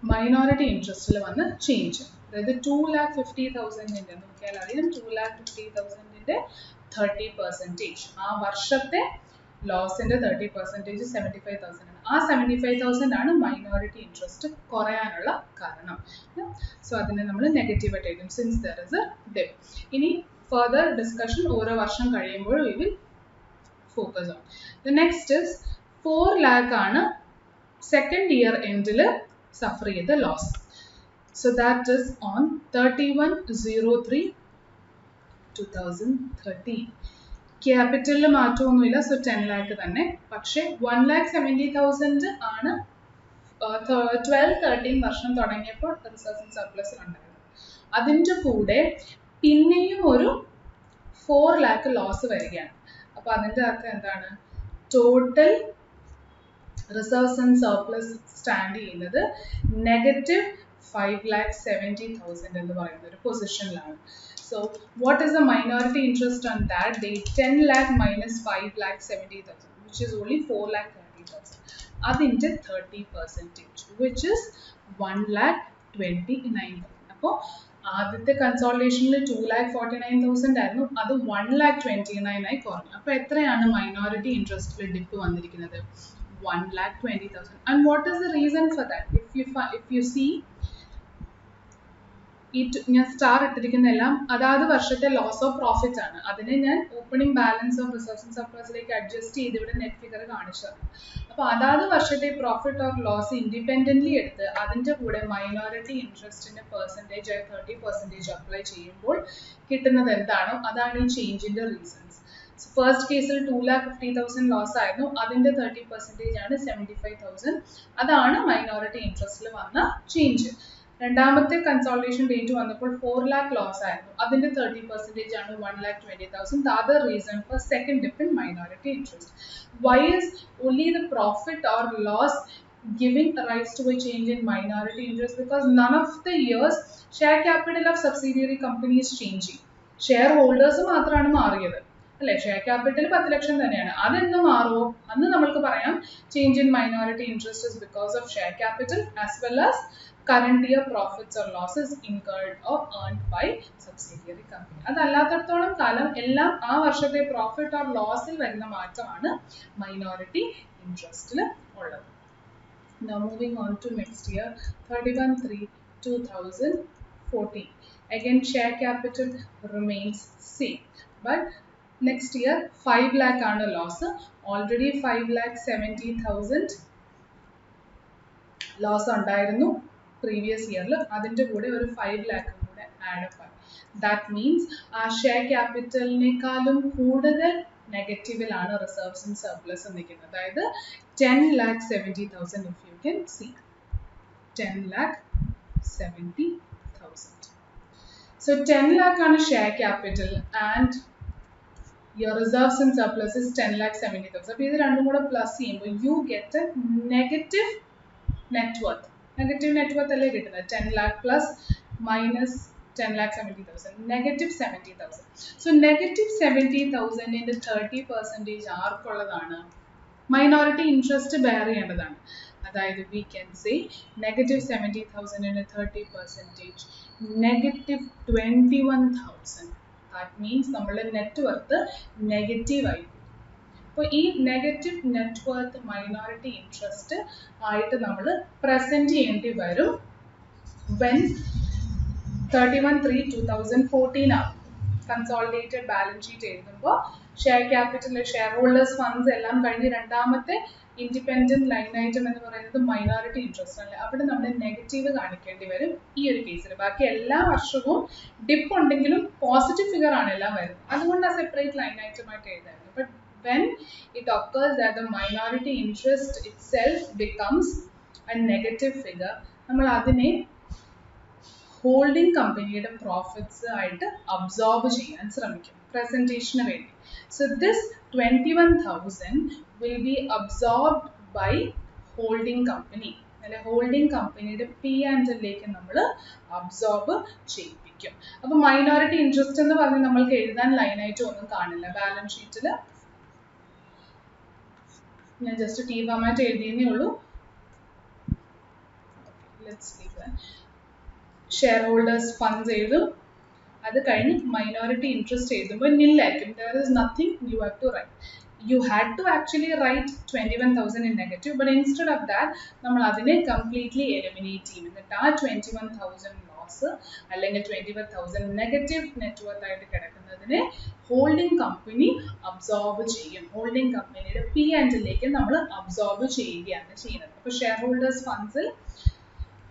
മൈനോറിറ്റി ഇൻട്രസ്റ്റിൽ വന്ന് ചേഞ്ച്. അതായത് 2,50,000 നോക്കിയാൽ അറിയാം 2,50,000 30%. ആ വർഷത്തെ ലോസിന്റെ 30% 75,000 ആണ്. ആ 75,000 ആണ് മൈനോറിറ്റി ഇൻട്രസ്റ്റ് കുറയാനുള്ള കാരണം. സോ അതിനെ നമ്മൾ നെഗറ്റീവ് ആയിട്ട് എഴുതും since there is A dip. ഇനി ഫർദർ ഡിസ്കഷൻ ഓരോ വർഷം കഴിയുമ്പോൾ we will focus on. The next is 4 lakh ആണ് സെക്കൻഡ് ഇയർ എൻഡിൽ suffer the loss. So that is on 31/03/2013. ക്യാപിറ്റലിൽ മാറ്റമൊന്നുമില്ല, സോ 10 lakh തന്നെ. പക്ഷേ 1,70,000 ആണ് 12-13 വർഷം തുടങ്ങിയപ്പോൾ റിസർവ്സ് ആൻഡ് സർപ്ലസ് ഉണ്ടായിരുന്നത്. അതിൻ്റെ കൂടെ പിന്നെയും ഒരു 4 lakh ലോസ് വരികയാണ്. അപ്പോൾ അതിൻ്റെ അർത്ഥം എന്താണ്? Total reserves and surplus stand ചെയ്യുന്നത് -5,70,000 എന്ന് പറയുന്ന ഒരു പൊസിഷനിലാണ്. So what is the minority interest on that date? 10 lakh minus 5,70,000 which is only 4,30,000. അതിൻ്റെ 30% which is 1,29,000. അപ്പോൾ ആദ്യത്തെ കൺസോളിഡേഷനിൽ 2,49,000 ആയിരുന്നു, അത് 1,29,000 ആയി കുറഞ്ഞു. അപ്പോൾ എത്രയാണ് മൈനോറിറ്റി ഇൻട്രസ്റ്റിൽ ഡിപ്പ് വന്നിരിക്കുന്നത്? 1,20,000. And what is the reason for that? If you see ഞാൻ സ്റ്റാർ ഇട്ടിരിക്കുന്നതെല്ലാം അതാത് വർഷത്തെ ലോസ് ഓഫ് പ്രോഫിറ്റ് ആണ്. അതിനെ ഞാൻ opening balance of reserves and സർപ്ലസിലേക്ക് അഡ്ജസ്റ്റ് ചെയ്ത് ഇവിടെ നെറ്റ് ഫിഗർ കാണിച്ചത്. അപ്പോൾ അതാത് വർഷത്തെ പ്രോഫിറ്റ് ഓർ ലോസ് ഇൻഡിപെൻഡൻ്റ്ലി എടുത്ത് അതിൻ്റെ കൂടെ മൈനോറിറ്റി ഇൻട്രസ്റ്റിൻ്റെ പെർസെൻറ്റേജ് ആയി 30% അപ്ലൈ ചെയ്യുമ്പോൾ കിട്ടുന്നത് എന്താണോ അതാണ് ഈ ചേഞ്ചിൻ്റെ റീസൺസ്. ഫസ്റ്റ് കേസിൽ 2,50,000 ലോസ് ആയിരുന്നു, അതിൻ്റെ 30% ആണ് 75,000. അതാണ് മൈനോറിറ്റി ഇൻട്രസ്റ്റിൽ വന്ന ചേഞ്ച്. രണ്ടാമത്തെ കൺസോളിഡേഷൻ ഡേറ്റ് വന്നപ്പോൾ 4 lakh ലോസ് ആയിരുന്നു, അതിൻ്റെ 30% ആണ് 1,20,000. The other reason for second dip in minority interest. Why is only the profit or loss giving rise to a change in minority interest? Because none of the years share capital of subsidiary company is changing. Shareholders മാത്രമാണ് മാറിയത് അല്ലേ. Share capital 10 ലക്ഷം തന്നെയാണ്. അതെന്ന് മാറുമോ? അന്ന് നമ്മൾക്ക് പറയാം change in minority interest is because of share capital as well as current year profits or losses incurred or earned by subsidiary company. അതല്ലാത്തടത്തോളം കാലം എല്ലാം ആ വർഷത്തെ പ്രോഫിറ്റ് ഓർ ലോസിൽ വരുന്ന മാറ്റമാണ് മൈനോറിറ്റി ഇൻട്രസ്റ്റിൽ ഉള്ളത്. Now moving on to next year 31/3/2014. Again share capital remains same, but next year 5 lakh ആണ് ലോസ്. Already 5,70,000 loss ഉണ്ടായിരുന്നു പ്രീവിയസ് ഇയറിൽ, അതിൻ്റെ കൂടെ ഒരു 5 lakh കൂടെ ആഡപ്പ് ആയി. ദാറ്റ് മീൻസ് ആ ഷെയർ ക്യാപിറ്റലിനേക്കാളും കൂടുതൽ നെഗറ്റീവിലാണ് റിസർവ്സ് ആൻഡ് സർപ്ലസ് നിൽക്കുന്നത്. അതായത് 10,70,000 if you can see 10,70,000. So 10 lakh ആണ് share capital and your reserves and surplus is 10,70,000. അപ്പോൾ ഇത് രണ്ടും കൂടെ പ്ലസ് ചെയ്യുമ്പോൾ you get a negative net worth. Negative net worth അല്ലേ കിട്ടുന്നത്? 10 lakh plus minus 10,70,000 negative 70,000. സോ negative 70,000 30% ആർക്കുള്ളതാണ്? മൈനോറിറ്റി ഇൻട്രസ്റ്റ് ബെയർ ചെയ്യേണ്ടതാണ്. അതായത് we can say negative 70,000 in a 30%, negative 21,000. That means നമ്മളുടെ നെറ്റ് വർത്ത് നെഗറ്റീവ് ആയി. അപ്പോൾ ഈ negative net worth minority interest ആയിട്ട് നമ്മൾ പ്രസന്റ് ചെയ്യേണ്ടി വരും when 31/3/2014 ആണ് കൺസോളിഡേറ്റഡ് ബാലൻസ് ഷീറ്റ് എഴുതുമ്പോൾ share capital share holders funds എല്ലാം കഴിഞ്ഞ് രണ്ടാമത്തെ ഇൻഡിപെൻഡന്റ് ലൈൻ ഐറ്റം എന്ന് പറയുന്നത് മൈനോറിറ്റി ഇൻട്രസ്റ്റ് അല്ലേ. അവിടെ നമ്മൾ നെഗറ്റീവ് കാണിക്കേണ്ടി വരും ഈ ഒരു കേസിൽ. ബാക്കി എല്ലാ വർഷവും ഡിപ്പ് ഉണ്ടെങ്കിലും പോസിറ്റീവ് ഫിഗർ ആണ് എല്ലാം വരുന്നത്, അതുകൊണ്ടാണ് സെപ്പറേറ്റ് ലൈൻ ഐറ്റം ആയിട്ട് എഴുതുന്നത്. But when it occurs that the minority interest itself becomes a negative figure, നമ്മൾ അതിനെ ഹോൾഡിംഗ് കമ്പനിയുടെ പ്രോഫിറ്റ്സ് ആയിട്ട് അബ്സോർബ് ചെയ്യാൻ ശ്രമിക്കും പ്രസന്റേഷന് വേണ്ടി. So this 21,000 will be absorbed by holding company. അല്ലെ, ഹോൾഡിംഗ് കമ്പനിയുടെ P&Lലേക്ക് നമ്മൾ അബ്സോർബ് ചെയ്യിപ്പിക്കും. അപ്പൊ മൈനോറിറ്റി ഇൻട്രസ്റ്റ് എന്ന് പറഞ്ഞ് നമ്മൾക്ക് എഴുതാൻ ലൈനായിട്ട് ഒന്നും കാണില്ല ബാലൻസ് ഷീറ്റിൽ. ഞാൻ ജസ്റ്റ് T ഫോമാറ്റ് എഴുതിയേ ഉള്ളൂ. Let's leave that. Shareholders funds എഴുതും, അത് കഴിഞ്ഞ് മൈനോറിറ്റി ഇൻട്രസ്റ്റ് എഴുതുമ്പോൾ നില്ലായിരിക്കും. There is nothing you have to write. You had to actually write 21,000 in negative, but instead of that നമ്മൾ അതിനെ കംപ്ലീറ്റ്ലി എലിമിനേറ്റ് ചെയ്യും. എന്നിട്ട് ആ 21,000 ലോസ് അല്ലെങ്കിൽ 21,000 നെഗറ്റീവ് നെറ്റ്വർത്ത് ആയിട്ട് കിടക്കുന്നതിനെ ഹോൾഡിംഗ് കമ്പനി അബ്സോർബ് ചെയ്യും. ഹോൾഡിംഗ് കമ്പനിയുടെ P&Lലേക്ക് നമ്മൾ അബ്സോർബ് ചെയ്യുകയാണ് ചെയ്യുന്നത്. അപ്പോൾ ഷെയർ ഹോൾഡേഴ്സ് ഫണ്ട്സിൽ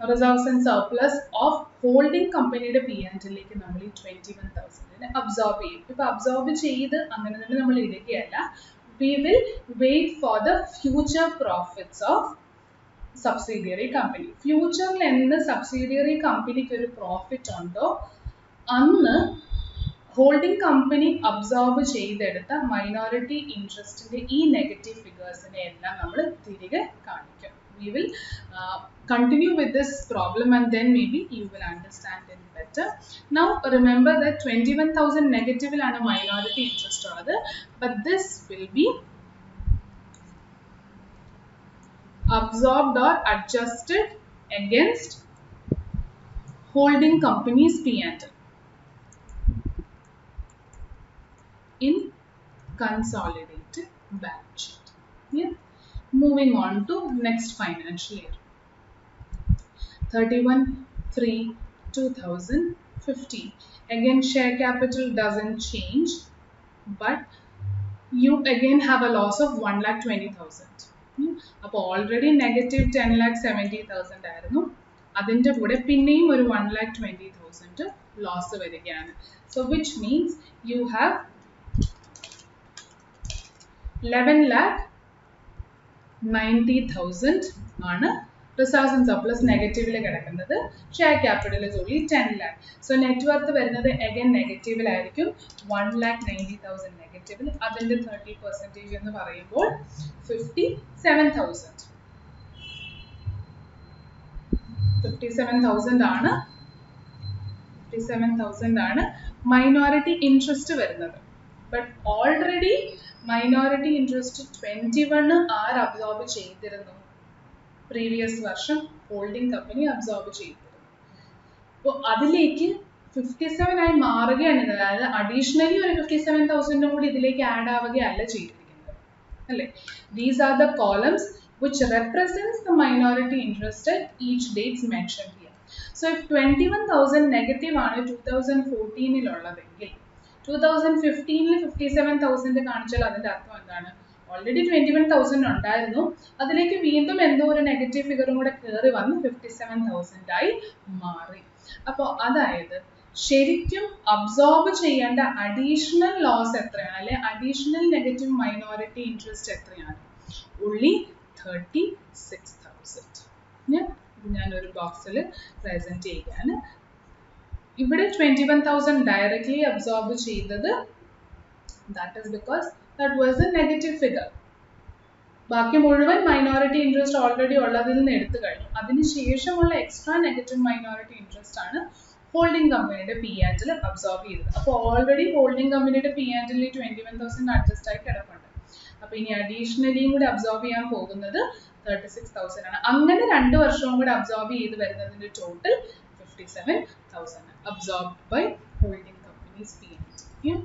reserves and surplus of holding കമ്പനിയുടെ P&Lലേക്ക് നമ്മൾ ഈ 21,000 അബ്സോർബ് ചെയ്യും. ഇപ്പൊ അബ്സോർബ് ചെയ്ത് അങ്ങനെ തന്നെ നമ്മൾ ഇടുകയല്ല, we will wait for the future profits of subsidiary company. ഫ്യൂച്ചറിൽ എന്ന് സബ്സിഡിയറി കമ്പനിക്ക് ഒരു പ്രോഫിറ്റ് ഉണ്ടോ അന്ന് ഹോൾഡിംഗ് കമ്പനി അബ്സോർബ് ചെയ്തെടുത്ത മൈനോറിറ്റി ഇൻട്രസ്റ്റിന്റെ ഈ നെഗറ്റീവ് ഫിഗേഴ്സിനെ എല്ലാം നമ്മൾ തിരികെ കാണിക്കും. We will continue with this problem and then maybe you will understand it better. Now remember that 21,000 negative ആണ് minority interest ഉള്ളത്, but this will be absorbed or adjusted against holding company's P&L in consolidated balance sheet. Yeah. Moving on to next financial year, 31/3/2015. Again, share capital doesn't change, but you again have a loss of 1,20,000. അപ്പോൾ already negative 10,70,000 ആയിരുന്നു, അതിൻ്റെ കൂടെ പിന്നെയും ഒരു 1,20,000 loss വരികയാണ്. So which means you have 11,90,000 ആണ് reserves and surplus നെഗറ്റീവിൽ കിടക്കുന്നത്. Share capital is only 10 lakh. So net worth വരുന്നത് അഗൈൻ നെഗറ്റീവിലായിരിക്കും, 1,90,000 നെഗറ്റീവിൽ. അതിൻ്റെ 30% എന്ന് പറയുമ്പോൾ 57,000. 57,000 ആണ് 57,000 ആണ് മൈനോറിറ്റി ഇൻട്രസ്റ്റ് വരുന്നത്. ബട്ട് ഓൾറെഡി മൈനോറിറ്റി ഇൻട്രസ്റ്റ് 21 ആര് അബ്സോർബ് ചെയ്തിരുന്നു? പ്രീവിയസ് വർഷം ഹോൾഡിംഗ് കമ്പനി അബ്സോർബ് ചെയ്തിരുന്നു. അപ്പോൾ അതിലേക്ക് 57 ആയി മാറുകയാണ്. അതായത് അഡീഷണലി ഒരു 57,000 കൂടി ഇതിലേക്ക് ആഡ് ആവുകയല്ല ചെയ്തിരിക്കുന്നത്, അല്ലേ? These are the columns which represents the minority interest at each dates mentioned here. So if 21,000 negative ആണ് 2014 ഉള്ളതെങ്കിൽ 2015 57,000 കാണിച്ചാൽ അതിന്റെ അർത്ഥം എന്താണ്? ഓൾറെഡി 21,000 ഉണ്ടായിരുന്നു, അതിലേക്ക് വീണ്ടും എന്തോ ഒരു നെഗറ്റീവ് ഫിഗറും കൂടെ കയറി വന്ന് 57,000 ആയി മാറി. അപ്പോൾ അതായത് ശരിക്കും അബ്സോർബ് ചെയ്യേണ്ട അഡീഷണൽ ലോസ് എത്രയാണ്, അല്ലെ അഡീഷണൽ നെഗറ്റീവ് മൈനോറിറ്റി ഇൻട്രസ്റ്റ് എത്രയാണ്? only 36,000. ഞാനൊരു ബോക്സിൽ പ്രസന്റ് ചെയ്യുകയാണ്. ഇവിടെ 21,000 ഡയറക്ട്ലി അബ്സോർബ് ചെയ്തത്, that is because that was a negative figure. ബാക്കി മുഴുവൻ മൈനോറിറ്റി ഇൻട്രസ്റ്റ് ഓൾറെഡി ഉള്ളതിൽ നിന്ന് എടുത്തു കഴിഞ്ഞു. അതിനുശേഷമുള്ള എക്സ്ട്രാ നെഗറ്റീവ് മൈനോറിറ്റി ഇൻട്രസ്റ്റ് ആണ് ഹോൾഡിംഗ് കമ്പനിയുടെ P&L അബ്സോർബ് ചെയ്തത്. അപ്പോൾ ഓൾറെഡി ഹോൾഡിംഗ് കമ്പനിയുടെ P&L 21,000 അഡ്ജസ്റ്റ് ആയി കിടപ്പുണ്ട്. അപ്പോൾ ഇനി അഡീഷണലിയും കൂടി അബ്സോർബ് ചെയ്യാൻ പോകുന്നത് 36,000 ആണ്. അങ്ങനെ 2 വർഷവും കൂടെ അബ്സോർബ് ചെയ്ത് വരുന്നതിന്റെ total 57,000 absorbed by holding companies P&L. Okay?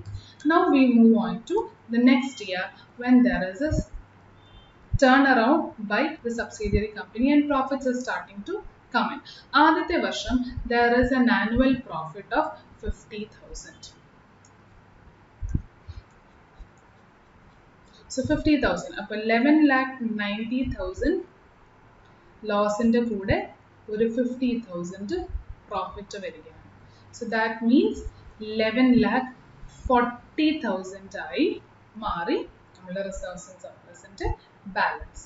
Now we move on to the next year when there is a turnaround by the subsidiary company and profits are starting to come in. ആദ്യത്തെ വർഷം there is an annual profit of 50,000. So 50,000. അപ്പോൾ 11,90,000 ലോസിന്റെ കൂടെ ഒരു 50,000 profit വരികയാണ്. So that means 11,40,000 ആയി മാറി നമ്മുടെ reserves and സർപ്ലസിന്റെ balance.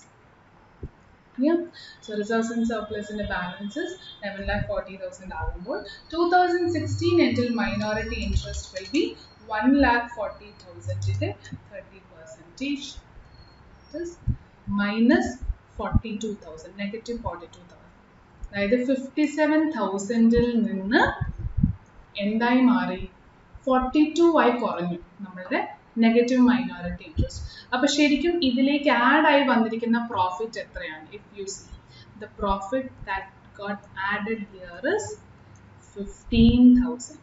Yeah. So reserves and surplus in the balances 11,40,000 ആകുമ്പോൾ 2016 until minority interest will be 1,40,000 ന്റെ 30%. That is minus 42,000, negative 42,000. അതായത് 57,000-ൽ നിന്ന് എന്തായി മാറി 42 ആയി കുറഞ്ഞു നമ്മളുടെ നെഗറ്റീവ് മൈനോറിറ്റി ഇൻട്രസ്റ്റ്. അപ്പൊ ശരിക്കും ഇതിലേക്ക് ആഡ് ആയി വന്നിരിക്കുന്ന പ്രോഫിറ്റ് എത്രയാണ്? If you see the profit that got added here is 15,000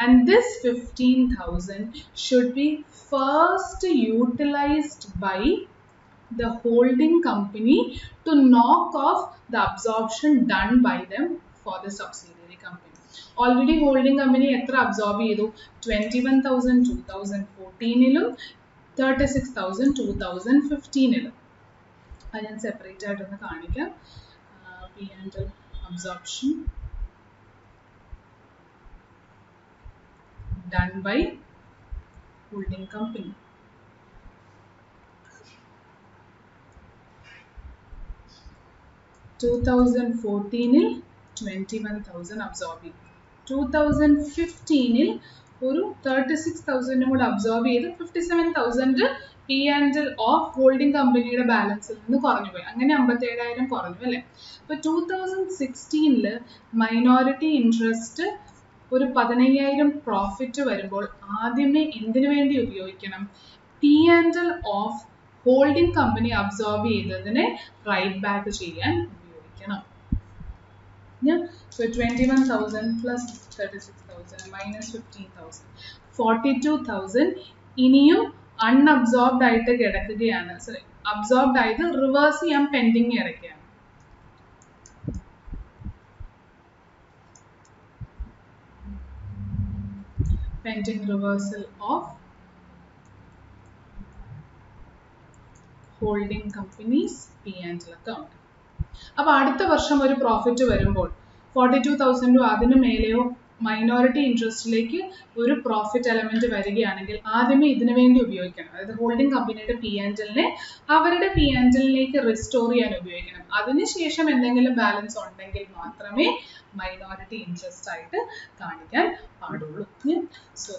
and this 15,000 should be first utilized by the holding company to knock off the absorption done by them for the subsidiary company. Already holding company എത്ര absorb ചെയ്തു? 21,000 2014-ലും 36,000 2015-ലും. അത് ഞാൻ separate ആയിട്ടൊന്ന് കാണിക്കാം. P&L absorption done by holding company. In 2014-ൽ 21,000 absorb ചെയ്തു. 2015-ൽ ഒരു 36,000 കൂടെ absorb ചെയ്ത് 57,000 P&L ഓഫ് ഹോൾഡിംഗ് കമ്പനിയുടെ ബാലൻസിൽ നിന്ന് കുറഞ്ഞു പോയി. അങ്ങനെ 57,000 കുറഞ്ഞു അല്ലേ? അപ്പോൾ 2016-ൽ മൈനോറിറ്റി ഇൻട്രസ്റ്റ് ഒരു 15,000 പ്രോഫിറ്റ് വരുമ്പോൾ ആദ്യമേ എന്തിനു വേണ്ടി ഉപയോഗിക്കണം? P&L of holding company absorb ചെയ്തതിനെ റൈറ്റ് ബാക്ക് ചെയ്യാൻ ഉപയോഗിക്കണം. So 21,000 plus 36,000 minus 15,000, 42,000 ഇനിയും അൺഅബ്സോർബ്ഡ് ആയിട്ട് കിടക്കുകയാണ്. സോറി, അബ്സോർബ്ഡ് ആയിട്ട് റിവേഴ്സ് ചെയ്യാൻ പെൻഡിങ് കിടക്കുകയാണ്. Pending reversal of holding companies P&L account. അപ്പൊ അടുത്ത വർഷം ഒരു പ്രോഫിറ്റ് വരുമ്പോൾ 42,000 അതിന് മേലെയോ മൈനോറിറ്റി ഇൻട്രസ്റ്റിലേക്ക് ഒരു പ്രോഫിറ്റ് എലമെന്റ് വരികയാണെങ്കിൽ ആദ്യമേ ഇതിനു വേണ്ടി ഉപയോഗിക്കണം. അതായത് ഹോൾഡിംഗ് കമ്പനിയുടെ P&L-നെ അവരുടെ P&L-ലേക്ക് റിസ്റ്റോർ ചെയ്യാൻ ഉപയോഗിക്കണം. അതിനുശേഷം എന്തെങ്കിലും ബാലൻസ് ഉണ്ടെങ്കിൽ മാത്രമേ മൈനോറിറ്റി ഇൻട്രസ്റ്റ് ആയിട്ട് കാണിക്കാൻ പാടുള്ളൂ. So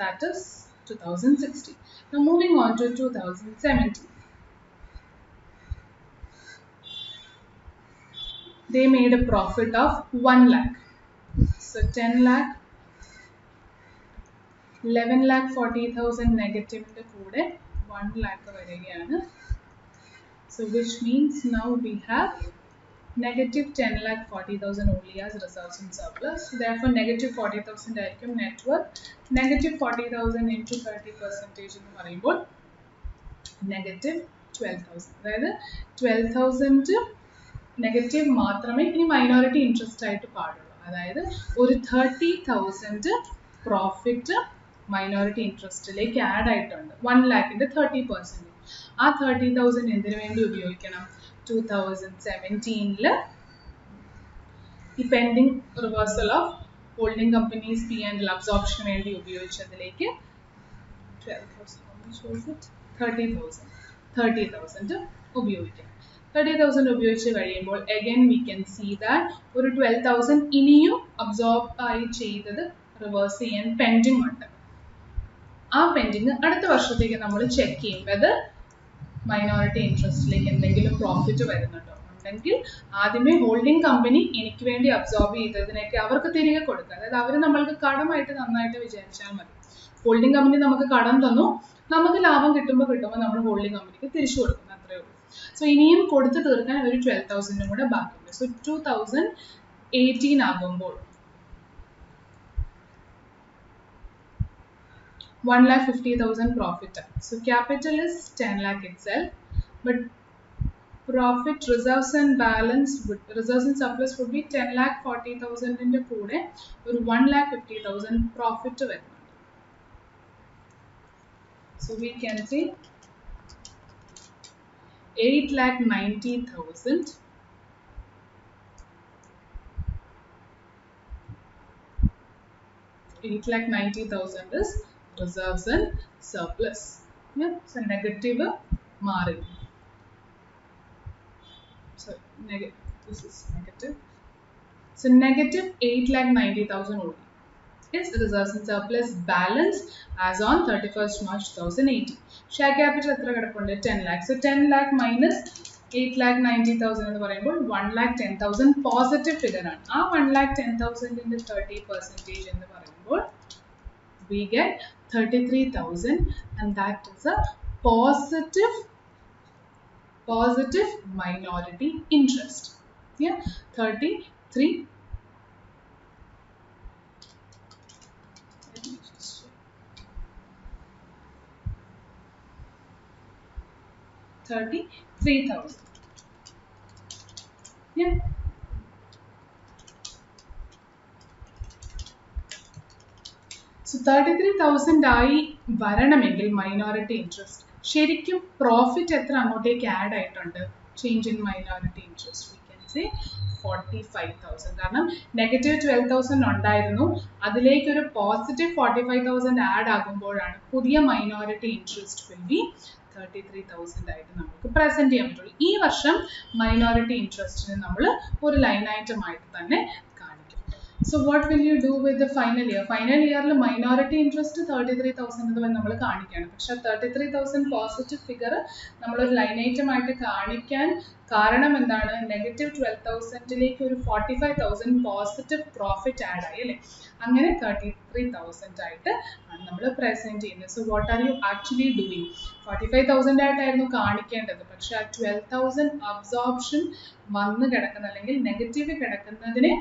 that is 2016. Now moving on to 2017. They made a profit of 1 lakh. So 10 lakh, 11,40,000 negative in the code, 1 lakh varigayana. So which means now we have negative 10,40,000 only as reserves and surplus. Therefore negative 40,000 net worth. Negative 40,000 into 30% in the negative 12,000. Rather 12,000 negative മാത്രമേ ഇനി minority interest ആയിട്ട് പാടുള്ളൂ. അതായത് ഒരു 30,000 profit minority ഇൻട്രസ്റ്റിലേക്ക് add ആയിട്ടുണ്ട്. 1 ലാഖിന്റെ 30%. ആ 30,000 എന്തിനു വേണ്ടി ഉപയോഗിക്കണം? 2017-ൽ ഈ pending reversal of holding companies P&L അബ്സോർപ്ഷന് വേണ്ടി ഉപയോഗിച്ചതിലേക്ക് 30,000 ഉപയോഗിക്കണം. 30,000 ഉപയോഗിച്ച് കഴിയുമ്പോൾ again we can see that ഒരു 12,000 ഇനിയും അബ്സോർബ് ആയി ചെയ്തത് റിവേഴ്സ് ചെയ്യാൻ പെൻഡിങ് ഉണ്ട്. ആ പെൻഡിങ് അടുത്ത വർഷത്തേക്ക് നമ്മൾ ചെക്ക് ചെയ്യും വെദർ മൈനോറിറ്റി ഇൻട്രസ്റ്റിലേക്ക് എന്തെങ്കിലും പ്രോഫിറ്റ് വരുന്നുണ്ടോ. ഉണ്ടെങ്കിൽ ആദ്യമേ ഹോൾഡിംഗ് കമ്പനി എനിക്ക് വേണ്ടി അബ്സോർബ് ചെയ്തതിനൊക്കെ അവർക്ക് തിരികെ കൊടുക്കുക. അതായത് അവർ നമ്മൾക്ക് കടമായിട്ട് നന്നായിട്ട് വിചാരിച്ചാൽ മതി. ഹോൾഡിംഗ് കമ്പനി നമുക്ക് കടം തന്നു, നമുക്ക് ലാഭം കിട്ടുമ്പോൾ നമ്മൾ ഹോൾഡിംഗ് കമ്പനിക്ക് തിരിച്ചു കൊടുക്കുന്നു, അത്രയേ ഉള്ളൂ. സോ ഇനിയും കൊടുത്തു തീർക്കാൻ ഒരു 12,000 കൂടെ ബാക്കിയുണ്ട്. സോ 2018 ആകുമ്പോൾ 1,50,000 profit. So capital is 10 lakh itself, but profit reserves and reserves and surplus would be 10,40,000 in the കൂടെ ഒരു 1,50,000 profit വരുന്നുണ്ട്. So we can say 8,90,000 is reserves and surplus. Yeah, so negative മാറി. So this is negative. So negative 8,90,000 only is reserves and surplus balance as on 31st March 2018. Share capital എത്ര കിടപ്പുണ്ട്? 10 lakh. So 10 lakh minus 8,90,000 എന്ന് പറയുമ്പോൾ 1,10,000 positive figure ആണ്. ആ 1,10,000ന്റെ 30% എന്ന് പറയുമ്പോൾ we get 33,000, and that is a positive minority interest. Yeah, 33. Let me just check. 33,000. Yeah. So 33,000 ആയി വരണമെങ്കിൽ മൈനോറിറ്റി ഇൻട്രസ്റ്റ് ശരിക്കും പ്രോഫിറ്റ് എത്ര അങ്ങോട്ടേക്ക് ആഡ് ആയിട്ടുണ്ട്? Change in minority interest we can say 45,000. കാരണം നെഗറ്റീവ് 12,000 ഉണ്ടായിരുന്നു, അതിലേക്ക് ഒരു പോസിറ്റീവ് 45,000 ആഡ് ആകുമ്പോഴാണ് പുതിയ മൈനോറിറ്റി ഇൻട്രസ്റ്റ് വിൽ ബി 33,000 ആയിട്ട് നമുക്ക് പ്രസന്റ് ചെയ്യാൻ പറ്റുള്ളൂ. ഈ വർഷം മൈനോറിറ്റി ഇൻട്രസ്റ്റിന് നമ്മൾ ഒരു ലൈൻ ഐറ്റം ആയിട്ട് തന്നെ കാണിക്കും. So what will you do with the final year? Final year minority interest 33,000 എന്ന് നമ്മൾ കാണിക്കുകയാണ്. പക്ഷേ 33,000 പോസിറ്റീവ് ഫിഗർ നമ്മളൊരു ലൈൻ ഐറ്റം ആയിട്ട് കാണിക്കാൻ കാരണം എന്താണ്? നെഗറ്റീവ് 12,000ലേക്ക് ഒരു 45,000 പോസിറ്റീവ് പ്രോഫിറ്റ് ആഡ് ആയി അല്ലേ? അങ്ങനെ 33,000 ആയിട്ട് ആണ് നമ്മൾ പ്രസന്റ് ചെയ്യുന്നത്. So what are you actually doing? 45,000 ആയിട്ടായിരുന്നു കാണിക്കേണ്ടത്, പക്ഷെ ആ 12,000 അബ്സോർപ്ഷൻ വന്ന് കിടക്കുന്ന അല്ലെങ്കിൽ നെഗറ്റീവ് കിടക്കുന്നതിനെ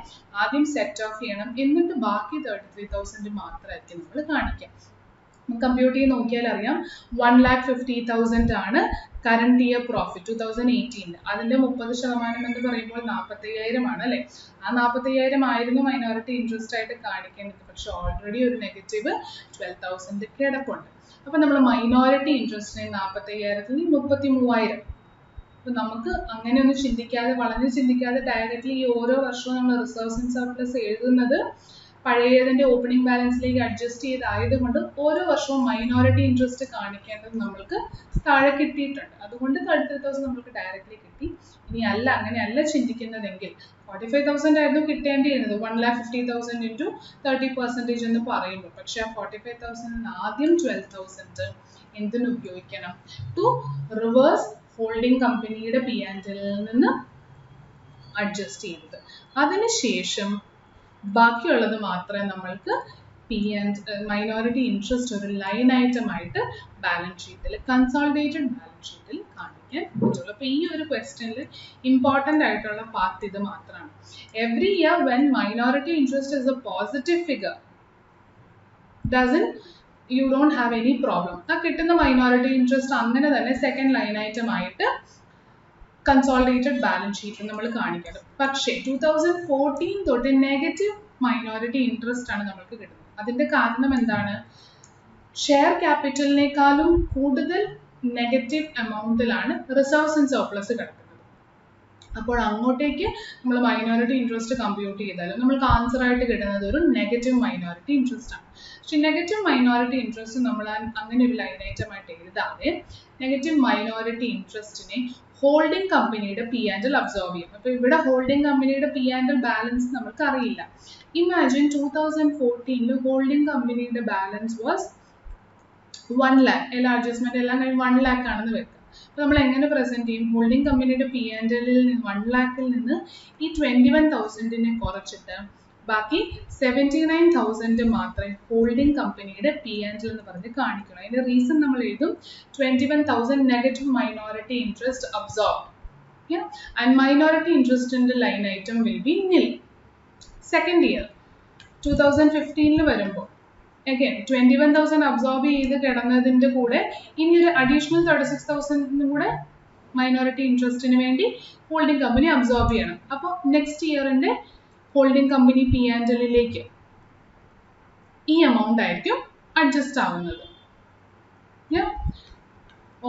ആദ്യം സെറ്റ് ഓഫ് ചെയ്യണം, എന്നിട്ട് ബാക്കി 33,000 മാത്രമായിരിക്കും നമ്മൾ കാണിക്കാം. കമ്പ്യൂട്ട് ചെയ്ത് നോക്കിയാൽ അറിയാം 1,50,000 ആണ് കറണ്ട് ഇയർ പ്രോഫിറ്റ് 2018. അതിന്റെ 30% എന്ന് പറയുമ്പോൾ 45,000 ആണ് അല്ലെ? ആ 45,000 ആയിരുന്നു മൈനോറിറ്റി ഇൻട്രസ്റ്റ് ആയിട്ട് കാണിക്കേണ്ടത്, പക്ഷെ ഓൾറെഡി ഒരു നെഗറ്റീവ് 12,000 കിടപ്പുണ്ട്. അപ്പൊ നമ്മൾ മൈനോറിറ്റി ഇൻട്രസ്റ്റിനെ 45,000 33,000. അപ്പൊ നമുക്ക് അങ്ങനെയൊന്നും ചിന്തിക്കാതെ, വളഞ്ഞ് ചിന്തിക്കാതെ ഡയറക്റ്റ്ലി ഈ ഓരോ വർഷവും നമ്മൾ റിസർവ്സ് ആൻഡ് സർപ്ലസ് എഴുതുന്നത് പഴയതിന്റെ ഓപ്പണിംഗ് ബാലൻസിലേക്ക് അഡ്ജസ്റ്റ് ചെയ്തായതുകൊണ്ട് ഓരോ വർഷവും മൈനോറിറ്റി ഇൻട്രസ്റ്റ് കാണിക്കേണ്ടത് നമ്മൾക്ക് താഴെ കിട്ടിയിട്ടുണ്ട്. അതുകൊണ്ട് 33,000 നമ്മൾക്ക് ഡയറക്റ്റ്ലി കിട്ടി. ഇനി അല്ല, അങ്ങനെയല്ല ചിന്തിക്കുന്നതെങ്കിൽ 45,000 ആയിരുന്നു കിട്ടേണ്ടിയിരുന്നത്, 1,50,000 into 30% എന്ന് പറയുമ്പോൾ. പക്ഷെ ആ 45,000 ആദ്യം 12,000 എന്തിനു ഉപയോഗിക്കണം? ടു റിവേഴ്സ് ഹോൾഡിംഗ് കമ്പനിയുടെ P&L നിന്ന് അഡ്ജസ്റ്റ് ചെയ്തത്. അതിനുശേഷം ബാക്കിയുള്ളത് മാത്രമേ നമ്മൾക്ക് മൈനോറിറ്റി ഇൻട്രസ്റ്റ് ഒരു ലൈൻ ഐറ്റം ആയിട്ട് ബാലൻസ് ഷീറ്റിൽ, കൺസോളിഡേറ്റഡ് ബാലൻസ് ഷീറ്റിൽ കാണിക്കാൻ പറ്റുള്ളൂ. അപ്പൊ ഈ ഒരു ക്വസ്റ്റ്യനിൽ ഇമ്പോർട്ടൻ്റ് ആയിട്ടുള്ള പാർട്ട് ഇത് മാത്രമാണ്. Every year when minority interest is A positive figure you don't have any problem. ആ കിട്ടുന്ന മൈനോറിറ്റി ഇൻട്രസ്റ്റ് അങ്ങനെ തന്നെ സെക്കൻഡ് ലൈൻ ഐറ്റം ആയിട്ട് കൺസോളിഡേറ്റഡ് ബാലൻസ് ഷീറ്റിൽ നമ്മൾ കാണിക്കണം. പക്ഷേ 2014 തൊട്ട് നെഗറ്റീവ് മൈനോറിറ്റി ഇൻട്രസ്റ്റ് ആണ് നമ്മൾക്ക് കിട്ടുന്നത്. അതിന്റെ കാരണം എന്താണ്? ഷെയർ ക്യാപിറ്റലിനേക്കാളും കൂടുതൽ നെഗറ്റീവ് എമൗണ്ടിലാണ് റിസർവ്സ് ആൻഡ് സർപ്ലസ് കിടക്കുന്നത്. അപ്പോൾ അങ്ങോട്ടേക്ക് നമ്മൾ മൈനോറിറ്റി ഇൻട്രസ്റ്റ് കമ്പ്യൂട്ട് ചെയ്താലും നമ്മൾക്ക് ആൻസർ ആയിട്ട് കിട്ടുന്നത് ഒരു നെഗറ്റീവ് മൈനോറിറ്റി ഇൻട്രസ്റ്റ് ആണ്. പക്ഷെ നെഗറ്റീവ് മൈനോറിറ്റി ഇൻട്രസ്റ്റ് നമ്മൾ അങ്ങനെ ഒരു ലൈൻ ഐറ്റം ആയിട്ട് എഴുതാതെ നെഗറ്റീവ് മൈനോറിറ്റി ഇൻട്രസ്റ്റിനെ ഹോൾഡിംഗ് കമ്പനിയുടെ P&L അബ്സോർബ് ചെയ്യും. അപ്പോൾ ഇവിടെ ഹോൾഡിംഗ് കമ്പനിയുടെ P&L ബാലൻസ് നമുക്ക് അറിയില്ല. ഇമാജിൻ 2014 ഹോൾഡിംഗ് കമ്പനിയുടെ ബാലൻസ് വാസ് 1 lakh. എല്ലാ അഡ്ജസ്റ്റ്മെന്റ് എല്ലാം കഴിഞ്ഞ് 1 lakh ആണെന്ന് വെക്കുക. അപ്പൊ നമ്മൾ എങ്ങനെ പ്രസന്റ് ചെയ്യും? ഹോൾഡിംഗ് കമ്പനിയുടെ P&L 1 lakhൽ നിന്ന് ഈ 21,000 കുറച്ചിട്ട് ബാക്കി 79,000 മാത്രമേ ഹോൾഡിംഗ് കമ്പനിയുടെ P&L എന്ന് പറഞ്ഞ് കാണിക്കണം. അതിന്റെ റീസൺ നമ്മൾ എഴുതും 21,000 negative minority interest absorb. Yeah? And minority interest in the line item will be nil. Second year 2015 വരുമ്പോൾ again 21,000 അബ്സോർബ് ചെയ്ത് കിടന്നതിന്റെ കൂടെ ഇനി ഒരു അഡീഷണൽ 36,000 കൂടെ മൈനോറിറ്റി ഇൻട്രസ്റ്റിന് വേണ്ടി ഹോൾഡിംഗ് കമ്പനി അബ്സോർബ് ചെയ്യണം. അപ്പോൾ നെക്സ്റ്റ് ഇയറിന്റെ ഹോൾഡിംഗ് കമ്പനി P&Lലേക്ക് ഈ എമൗണ്ട് ആയിരിക്കും അഡ്ജസ്റ്റ് ആവുന്നത്.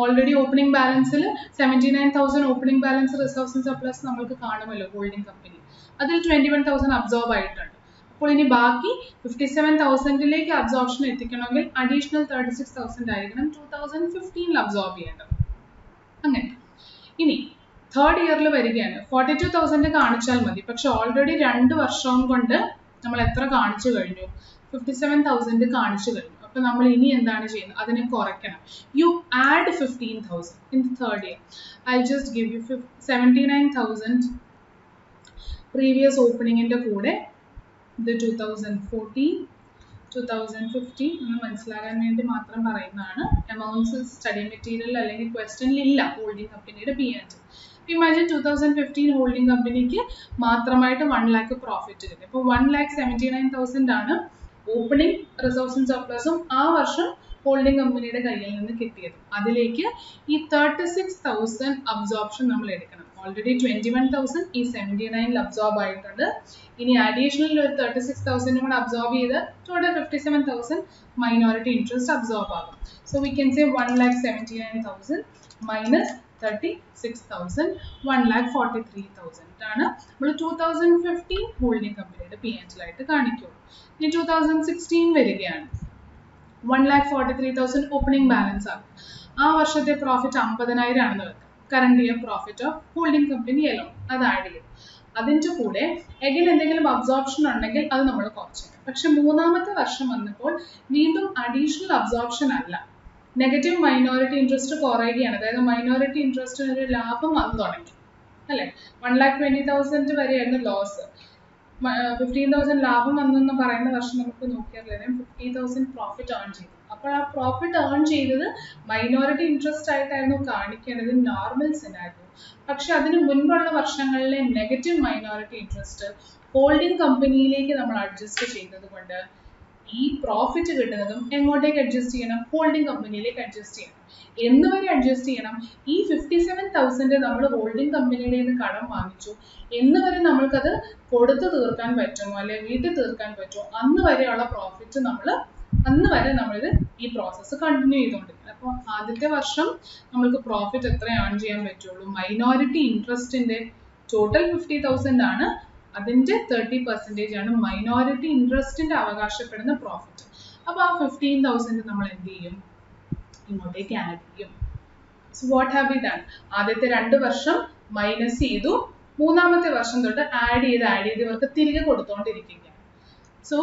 ഓൾറെഡി ഓപ്പണിംഗ് ബാലൻസിൽ 79,000 opening balance reserves and surplus നമ്മൾക്ക് കാണുമല്ലോ ഹോൾഡിംഗ് കമ്പനി. അതിൽ 21,000 അബ്സോർബ് ആയിട്ടുണ്ട്. അപ്പോൾ ഇനി ബാക്കി 57,000ലേക്ക് അബ്സോർപ്ഷൻ എത്തിക്കണമെങ്കിൽ അഡീഷണൽ 36,000 ആയിരിക്കണം 2015 അബ്സോർബ് ചെയ്യേണ്ടത്. അങ്ങനെ ഇനി തേർഡ് ഇയറിൽ വരികയാണ്. 42,000 കാണിച്ചാൽ മതി. പക്ഷെ ഓൾറെഡി 2 വർഷം കൊണ്ട് നമ്മൾ എത്ര കാണിച്ചു കഴിഞ്ഞു? 57,000 കാണിച്ചു കഴിഞ്ഞു. അപ്പോൾ നമ്മൾ ഇനി എന്താണ് ചെയ്യുന്നത്? അതിനെ കുറയ്ക്കണം. You add 15,000 in the third year. I just give you 79,000 previous ഓപ്പണിങ്ങിന്റെ കൂടെ ഇത് 2014 2015 എന്ന് മനസ്സിലാകാൻ വേണ്ടി മാത്രം പറയുന്നതാണ്. എമൗണ്ട്സ് സ്റ്റഡി മെറ്റീരിയൽ അല്ലെങ്കിൽ ക്വസ്റ്റ്യനിൽ ഇല്ല ഹോൾഡിംഗ് കമ്പനിയുടെ P&L. ഇമാജിൻ 2015 ഹോൾഡിംഗ് കമ്പനിക്ക് മാത്രമായിട്ട് 1 lakh പ്രോഫിറ്റ് കിട്ടി. അപ്പോൾ 1,79,000 ആണ് ഓപ്പണിംഗ് റിസർവ്സ് ആൻഡ് സർപ്ലസും ആ വർഷം ഹോൾഡിംഗ് കമ്പനിയുടെ കയ്യിൽ നിന്ന് കിട്ടിയത്. അതിലേക്ക് ഈ 36,000 അബ്സോർപ്ഷൻ നമ്മൾ എടുക്കണം. ഓൾറെഡി 21,000 ഈ 79 അബ്സോർബ് ആയിട്ടുണ്ട്. ഇനി അഡീഷണൽ ഒരു 36,000 കൂടെ അബ്സോർബ് ചെയ്ത് ടോട്ടൽ 57,000 മൈനോറിറ്റി ഇൻട്രസ്റ്റ് അബ്സോർബ് ആകും. So we can say 1,79,000 minus 36,000 1,43,000 ആണ് നമ്മൾ 2015 ഹോൾഡിംഗ് കമ്പനിയുടെ P&L ആയിട്ട് കാണിക്കുള്ളൂ. ഇനി 2016 വരികയാണ്. 1,43,000 ഓപ്പണിംഗ് ബാലൻസ് ആണ്. ആ വർഷത്തെ പ്രോഫിറ്റ് 50,000 ആണെന്ന് വെക്കാം. Current year profit of holding company alone അത് ആഡ് ചെയ്യും. അതിൻ്റെ കൂടെ എഗൈൻ എന്തെങ്കിലും അബ്സോർപ്ഷൻ ഉണ്ടെങ്കിൽ അത് നമ്മൾ കുറച്ചേക്കാം. പക്ഷെ മൂന്നാമത്തെ വർഷം വന്നപ്പോൾ വീണ്ടും അഡീഷണൽ അബ്സോർപ്ഷൻ അല്ല, നെഗറ്റീവ് മൈനോറിറ്റി ഇൻട്രസ്റ്റ് കുറയുകയാണ്. അതായത് മൈനോറിറ്റി ഇൻട്രസ്റ്റിന് ഒരു ലാഭം വന്നു തുടങ്ങി അല്ലേ. 1,20,000 വരെയായിരുന്നു ലോസ്. 15,000 ലാഭം വന്നെന്ന് പറയുന്ന വർഷം നമുക്ക് നോക്കിയാൽ 50,000 പ്രോഫിറ്റ് ഏൺ ചെയ്തു. അപ്പോൾ ആ പ്രോഫിറ്റ് ഏൺ ചെയ്തത് മൈനോറിറ്റി ഇൻട്രസ്റ്റ് ആയിട്ടായിരുന്നു കാണിക്കേണ്ടത് നോർമൽ സിനാരിയോ. പക്ഷെ അതിന് മുൻപുള്ള വർഷങ്ങളിലെ നെഗറ്റീവ് മൈനോറിറ്റി ഇൻട്രസ്റ്റ് ഹോൾഡിംഗ് കമ്പനിയിലേക്ക് നമ്മൾ അഡ്ജസ്റ്റ് ചെയ്തത് കൊണ്ട് ഈ പ്രോഫിറ്റ് കിട്ടുന്നതും എങ്ങോട്ടേക്ക് അഡ്ജസ്റ്റ് ചെയ്യണം? ഹോൾഡിംഗ് കമ്പനിയിലേക്ക് അഡ്ജസ്റ്റ് ചെയ്യണം. എന്ന് വരെ അഡ്ജസ്റ്റ് ചെയ്യണം? ഈ 57,000 നമ്മൾ ഹോൾഡിംഗ് കമ്പനിയുടെ നിന്ന് കടം വാങ്ങിച്ചു എന്ന് വരെ നമ്മൾക്കത് കൊടുത്തു തീർക്കാൻ പറ്റുമോ അല്ലെ വീട്ടിൽ തീർക്കാൻ പറ്റുമോ അന്ന് വരെയുള്ള പ്രോഫിറ്റ് അന്ന് വരെ നമ്മളിത് ഈ പ്രോസസ്സ് കണ്ടിന്യൂ ചെയ്തുകൊണ്ടിരിക്കും. അപ്പോൾ ആദ്യത്തെ വർഷം നമ്മൾക്ക് പ്രോഫിറ്റ് എത്ര ഏൺ ചെയ്യാൻ പറ്റുള്ളൂ? മൈനോറിറ്റി ഇൻട്രസ്റ്റിന്റെ ടോട്ടൽ 50,000 ആണ്. അതിന്റെ 30% ആണ് മൈനോറിറ്റി ഇൻട്രസ്റ്റിന്റെ അവകാശപ്പെടുന്ന പ്രോഫിറ്റ്. അപ്പോൾ ആ 15,000 നമ്മൾ എന്ത് ചെയ്യും? ഇങ്ങോട്ടേക്ക് ആഡ് ചെയ്യും. So what have we done? ആദ്യത്തെ 2 വർഷം മൈനസ് ചെയ്തു, മൂന്നാമത്തെ വർഷം തൊട്ട് ആഡ് ചെയ്ത് ഇവർക്ക് തിരികെ കൊടുത്തോണ്ടിരിക്കുകയാണ്. സോ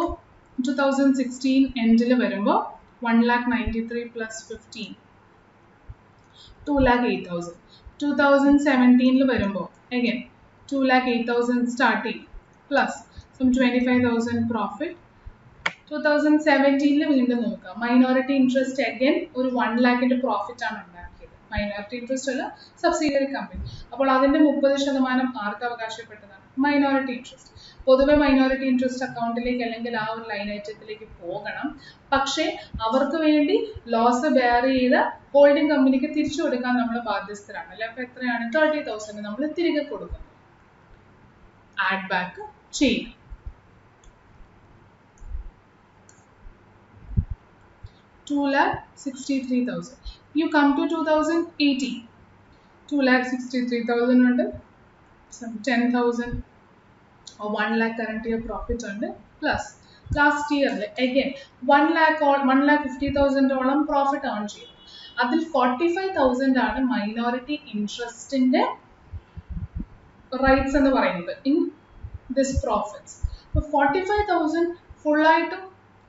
2016 എൻഡിൽ വരുമ്പോൾ 1,93,000 പ്ലസ് 15 2,08,000. 2017 വരുമ്പോൾ again 2,08,000 സ്റ്റാർട്ട് ചെയ്യും പ്ലസ് 25,000 പ്രോഫിറ്റ്. 2017 വീണ്ടും നോക്കാം. മൈനോറിറ്റി ഇൻട്രസ്റ്റ് അഗൈൻ ഒരു 1 lakh പ്രോഫിറ്റ് ആണ് ഉണ്ടാക്കിയത്. മൈനോറിറ്റി ഇൻട്രസ്റ്റ് അല്ല, സബ്സിഡിയറി കമ്പനി. അപ്പോൾ അതിന്റെ 30% ആർക്ക് അവകാശപ്പെട്ടതാണ്? Minority interest. പൊതുവെ മൈനോറിറ്റി ഇൻട്രസ്റ്റ് അക്കൗണ്ടിലേക്ക് അല്ലെങ്കിൽ ആ ഒരു ലൈൻ ഐറ്റത്തിലേക്ക് പോകണം. പക്ഷേ അവർക്ക് വേണ്ടി ലോസ് ബെയർ ചെയ്ത് ഹോൾഡിംഗ് കമ്പനിക്ക് തിരിച്ചു കൊടുക്കാൻ നമ്മൾ ബാധ്യസ്ഥരാണ് അല്ലെ. അപ്പൊ എത്രയാണ്? 30,000 നമ്മൾ തിരികെ കൊടുക്കണം, ആഡ് ബാക്ക് ചെയ്യും. $2,63,000. You come to 2018. 2,63,000 ഉണ്ട്. Some 10,000 or 1 lakh current year profit ഉണ്ട്. Plus last year again 1,50,000 ഓളം പ്രോഫിറ്റ് ഏൺ ചെയ്തു. അതിൽ 45,000 ആണ് മൈനോറിറ്റി ഇൻട്രസ്റ്റിന്റെ റൈറ്റ്സ് എന്ന് പറയുന്നത് ഇൻ ദിസ് പ്രോഫിറ്റ്സ്. അപ്പോൾ 45,000 ഫുള്ളായിട്ടും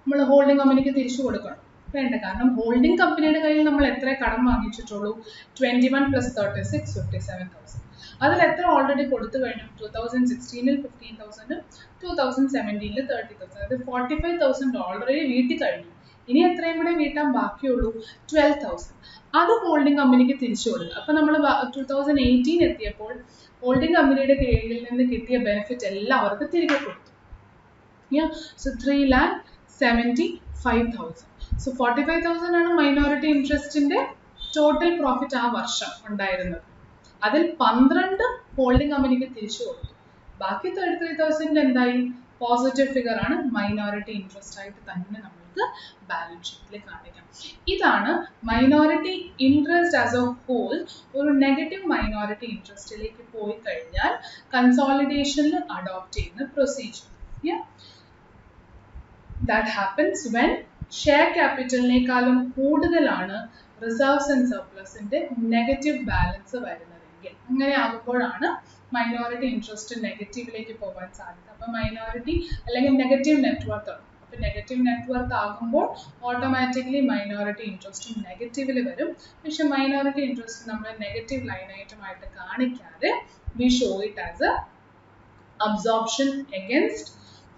നമ്മൾ ഹോൾഡിംഗ് കമ്പനിക്ക് തിരിച്ചു കൊടുക്കണം വേണ്ട. കാരണം ഹോൾഡിംഗ് കമ്പനിയുടെ കയ്യിൽ നമ്മൾ എത്ര കടം വാങ്ങിച്ചിട്ടുള്ളൂ? 21 + 36 57,000. അതിൽ എത്ര ഓൾറെഡി കൊടുത്തു കഴിഞ്ഞു? 2016 15,000, 2017 30,000. അത് 45,000 ഓൾറെഡി വീട്ടി കഴിഞ്ഞു. ഇനി എത്രയും കൂടെ വീട്ടാൻ ബാക്കിയുള്ളൂ? 12,000. അത് ഹോൾഡിംഗ് കമ്പനിക്ക് തിരിച്ചു കൊടുക്കുക. അപ്പൊ നമ്മൾ 2018 എത്തിയപ്പോൾ ഹോൾഡിംഗ് കമ്പനിയുടെ കീഴിൽ നിന്ന് കിട്ടിയ ബെനിഫിറ്റ് എല്ലാവർക്കും തിരികെ കൊടുത്തു. So 3,75,000. So 45,000 ആണ് മൈനോറിറ്റി ഇൻട്രസ്റ്റിന്റെ ടോട്ടൽ പ്രോഫിറ്റ് ആ വർഷം ഉണ്ടായിരുന്നത്. അതിൽ 12 ഹോൾഡിംഗ് കമ്പനിക്ക് തിരിച്ചു കൊടുത്തു. ബാക്കി 33,000 എന്തായി? പോസിറ്റീവ് ഫിഗർ ആണ്, മൈനോറിറ്റി ഇൻട്രസ്റ്റ് ആയിട്ട് തന്നെ നമ്മൾക്ക് ബാലൻസ് ഷീറ്റിൽ കാണിക്കാം. ഇതാണ് minority interest as a whole ഒരു നെഗറ്റീവ് മൈനോറിറ്റി ഇൻട്രസ്റ്റിലേക്ക് പോയി കഴിഞ്ഞാൽ കൺസോളിഡേഷനിൽ അഡോപ്റ്റ് ചെയ്യുന്ന procedure. That happens when share ക്യാപിറ്റലിനേക്കാളും കൂടുതലാണ് റിസർവ്സ് ആൻഡ് സർപ്ലസിന്റെ നെഗറ്റീവ് ബാലൻസ് വരുന്നതെങ്കിൽ, അങ്ങനെ ആകുമ്പോഴാണ് മൈനോറിറ്റി ഇൻട്രസ്റ്റ് നെഗറ്റീവിലേക്ക് പോകാൻ സാധ്യത. അപ്പൊ മൈനോറിറ്റി അല്ലെങ്കിൽ നെഗറ്റീവ് നെറ്റ്വർക്ക് ആണ്. അപ്പൊ നെഗറ്റീവ് നെറ്റ്വർക്ക് ആകുമ്പോൾ ഓട്ടോമാറ്റിക്കലി മൈനോറിറ്റി ഇൻട്രസ്റ്റും നെഗറ്റീവിൽ വരും. പക്ഷെ മൈനോറിറ്റി ഇൻട്രസ്റ്റ് നമ്മൾ നെഗറ്റീവ് ലൈൻ ഐറ്റം ആയിട്ട് കാണിക്കാതെ we show it as a absorption against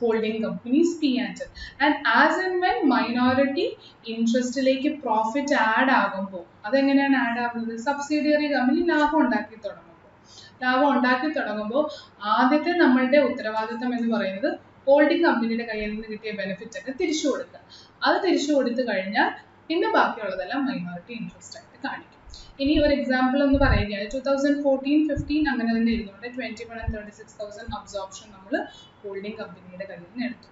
holding companies P&L. And as and when minority interest like profit add ആകുമ്പോൾ, അതെങ്ങനെയാണ് ആഡ് ആവുന്നത്? സബ്സിഡിയറി കമ്പനി ലാഭം ഉണ്ടാക്കി തുടങ്ങുമ്പോൾ ആദ്യത്തെ നമ്മളുടെ ഉത്തരവാദിത്തം എന്ന് പറയുന്നത് ഹോൾഡിംഗ് കമ്പനിയുടെ കയ്യിൽ നിന്ന് കിട്ടിയ ബെനിഫിറ്റ് ഒക്കെ തിരിച്ചു കൊടുക്കുക. അത് തിരിച്ചു കൊടുത്തു കഴിഞ്ഞാൽ പിന്നെ ബാക്കിയുള്ളതെല്ലാം മൈനോറിറ്റി ഇൻട്രസ്റ്റ് ആയിട്ട് കാണിക്കും. ഇനി ഒരു എക്സാമ്പിൾ എന്ന് പറയുകയാണ്, 2014-15 അങ്ങനെ തന്നെ ഇരുന്നുകൊണ്ട് 21 and 36,000 അബ്സോർപ്ഷൻ നമ്മൾ ഹോൾഡിംഗ് കമ്പനിയുടെ കയ്യിൽ നിന്ന് എടുത്തു.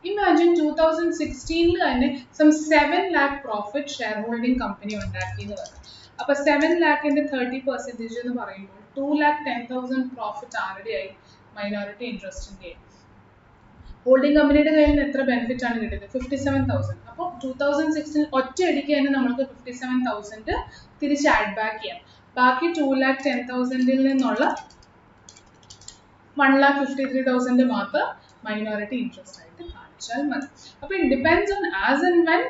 ഇമാജിൻ 2016 തന്നെ 7 lakh profit share holding company ഉണ്ടാക്കി എന്ന് പറഞ്ഞു. അപ്പൊ 7 lakhന്റെ 30% എന്ന് പറയുമ്പോൾ 2,10,000 പ്രോഫിറ്റ് ആരുടെ ആയി? മൈനോറിറ്റി ഇൻട്രസ്റ്റിന്റെ. ഹോൾഡിംഗ് കമ്പനിയുടെ കയ്യിൽ നിന്ന് എത്ര ബെനിഫിറ്റ് ആണ് കിട്ടിയത്? 57,000. അപ്പോൾ 2016 ഒറ്റയടിക്ക് തന്നെ നമുക്ക് 57,000 തിരിച്ച് ആഡ് ബാക്ക് ചെയ്യാം. ബാക്കി 2,10,000 നിന്നുള്ള 1,53,000 മാത്രം മൈനോറിറ്റി ഇൻട്രസ്റ്റ് ആയിട്ട് കാണിച്ചാൽ മതി. അപ്പോൾ it depends on as and when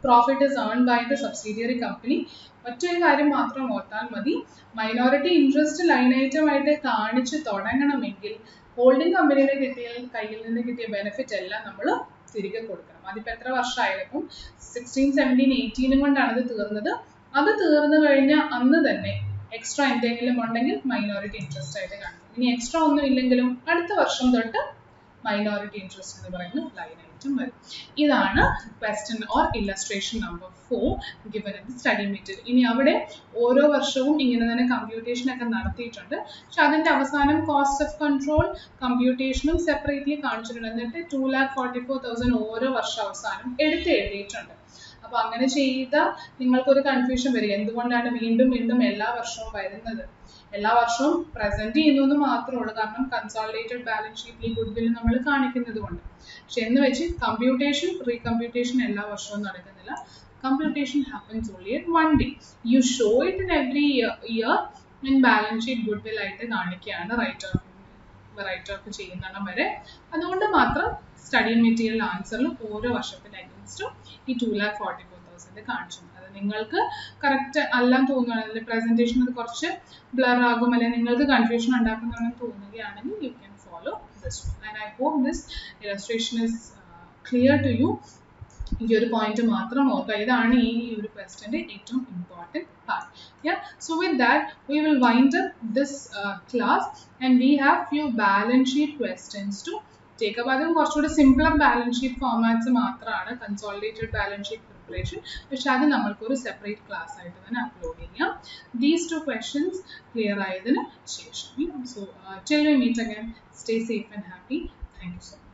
profit is earn by the subsidiary company. മറ്റൊരു കാര്യം മാത്രം ഓർത്താൽ മതി, മൈനോറിറ്റി ഇൻട്രസ്റ്റ് ലൈൻ ഐറ്റം ആയിട്ട് കാണിച്ച് തുടങ്ങണമെങ്കിൽ ഹോൾഡിംഗ് കമ്പനിയുടെ കയ്യിൽ നിന്ന് കിട്ടിയ ബെനിഫിറ്റ് എല്ലാം നമ്മൾ തിരികെ കൊടുക്കണം. അതിപ്പോൾ എത്ര വർഷമായാലും 16, 17, 18 കൊണ്ടാണ് ഇത് തീർന്നത്. അത് തീർന്നു കഴിഞ്ഞാൽ അന്ന് തന്നെ എക്സ്ട്രാ എന്തെങ്കിലും ഉണ്ടെങ്കിൽ മൈനോറിറ്റി ഇൻട്രസ്റ്റ് ആയിട്ട് കാണിക്കും. ഇനി എക്സ്ട്രാ ഒന്നും ഇല്ലെങ്കിലും അടുത്ത വർഷം തൊട്ട് മൈനോറിറ്റി ഇൻട്രസ്റ്റ് എന്ന് പറയുന്ന ലൈൻ ഐറ്റം വരും. ഇതാണ് question or illustration number 4 given in the study material. ഇനി അവിടെ ഓരോ വർഷവും ഇങ്ങനെ തന്നെ കമ്പ്യൂട്ടേഷൻ ഒക്കെ നടത്തിയിട്ടുണ്ട്. പക്ഷെ അതിന്റെ അവസാനം കോസ്റ്റ് ഓഫ് കൺട്രോൾ കമ്പ്യൂട്ടേഷനും സെപ്പറേറ്റ്ലി കാണിച്ചിട്ടുണ്ട്. എന്നിട്ട് 2,44,000 ഓരോ വർഷം അവസാനം എഴുതിയിട്ടുണ്ട്. അപ്പൊ അങ്ങനെ ചെയ്താൽ നിങ്ങൾക്കൊരു കൺഫ്യൂഷൻ വരിക, എന്തുകൊണ്ടാണ് വീണ്ടും വീണ്ടും എല്ലാ വർഷവും വരുന്നത്? എല്ലാ വർഷവും പ്രസന്റ് ചെയ്യുന്നു എന്ന് മാത്രമേ ഉള്ളൂ, കാരണം കൺസോളിഡേറ്റഡ് ബാലൻസ് ഷീറ്റിൽ ഗുഡ്വിൽ നമ്മൾ കാണിക്കുന്നത് കൊണ്ട്. പക്ഷെ എന്ന് വെച്ച് കമ്പ്യൂട്ടേഷൻ റീകമ്പ്യൂട്ടേഷൻ എല്ലാ വർഷവും നടക്കുന്നില്ല. Computation happens only at one day. You show it in every year in balance sheet goodwill ആയിട്ട് കാണിക്കുകയാണ് റൈറ്റ് ഓഫ് ചെയ്യുന്നിടം വരെ. അതുകൊണ്ട് മാത്രം സ്റ്റഡി മെറ്റീരിയൽ ആൻസറിൽ ഓരോ വർഷത്തിന് അഗൻസ്റ്റും ഈ 2,44,000 കാണിച്ചു. അത് നിങ്ങൾക്ക് കറക്റ്റ് എല്ലാം തോന്നുകയാണെങ്കിൽ പ്രസന്റേഷൻ അത് കുറച്ച് ബ്ലർ ആകും, അല്ലെങ്കിൽ നിങ്ങൾക്ക് കൺഫ്യൂഷൻ ഉണ്ടാക്കുന്നതാണെന്ന് തോന്നുകയാണെങ്കിൽ you can follow this one. And I hope this illustration is clear to you. ഈ ഒരു പോയിന്റ് മാത്രം ഓർക്കുക, ഇതാണ് ഈ ഒരു ക്വസ്റ്റ്യന്റെ ഏറ്റവും important part. So with that we will wind up this class and we have few balance sheet questions to take up. അതും കുറച്ചുകൂടി സിംപ്ലർ ബാലൻസ് ഷീറ്റ് ഫോർമാറ്റ്സ് മാത്രമാണ് കൺസോളിഡേറ്റഡ് ബാലൻസ് ഷീറ്റ് പ്രിപ്പറേഷൻ. പക്ഷെ അത് നമ്മൾക്കൊരു സെപ്പറേറ്റ് ക്ലാസ് ആയിട്ട് തന്നെ upload ചെയ്യാം. These 2 questions clear ആയതിനു ശേഷം. So till we meet again, stay safe and happy. Thank you so much.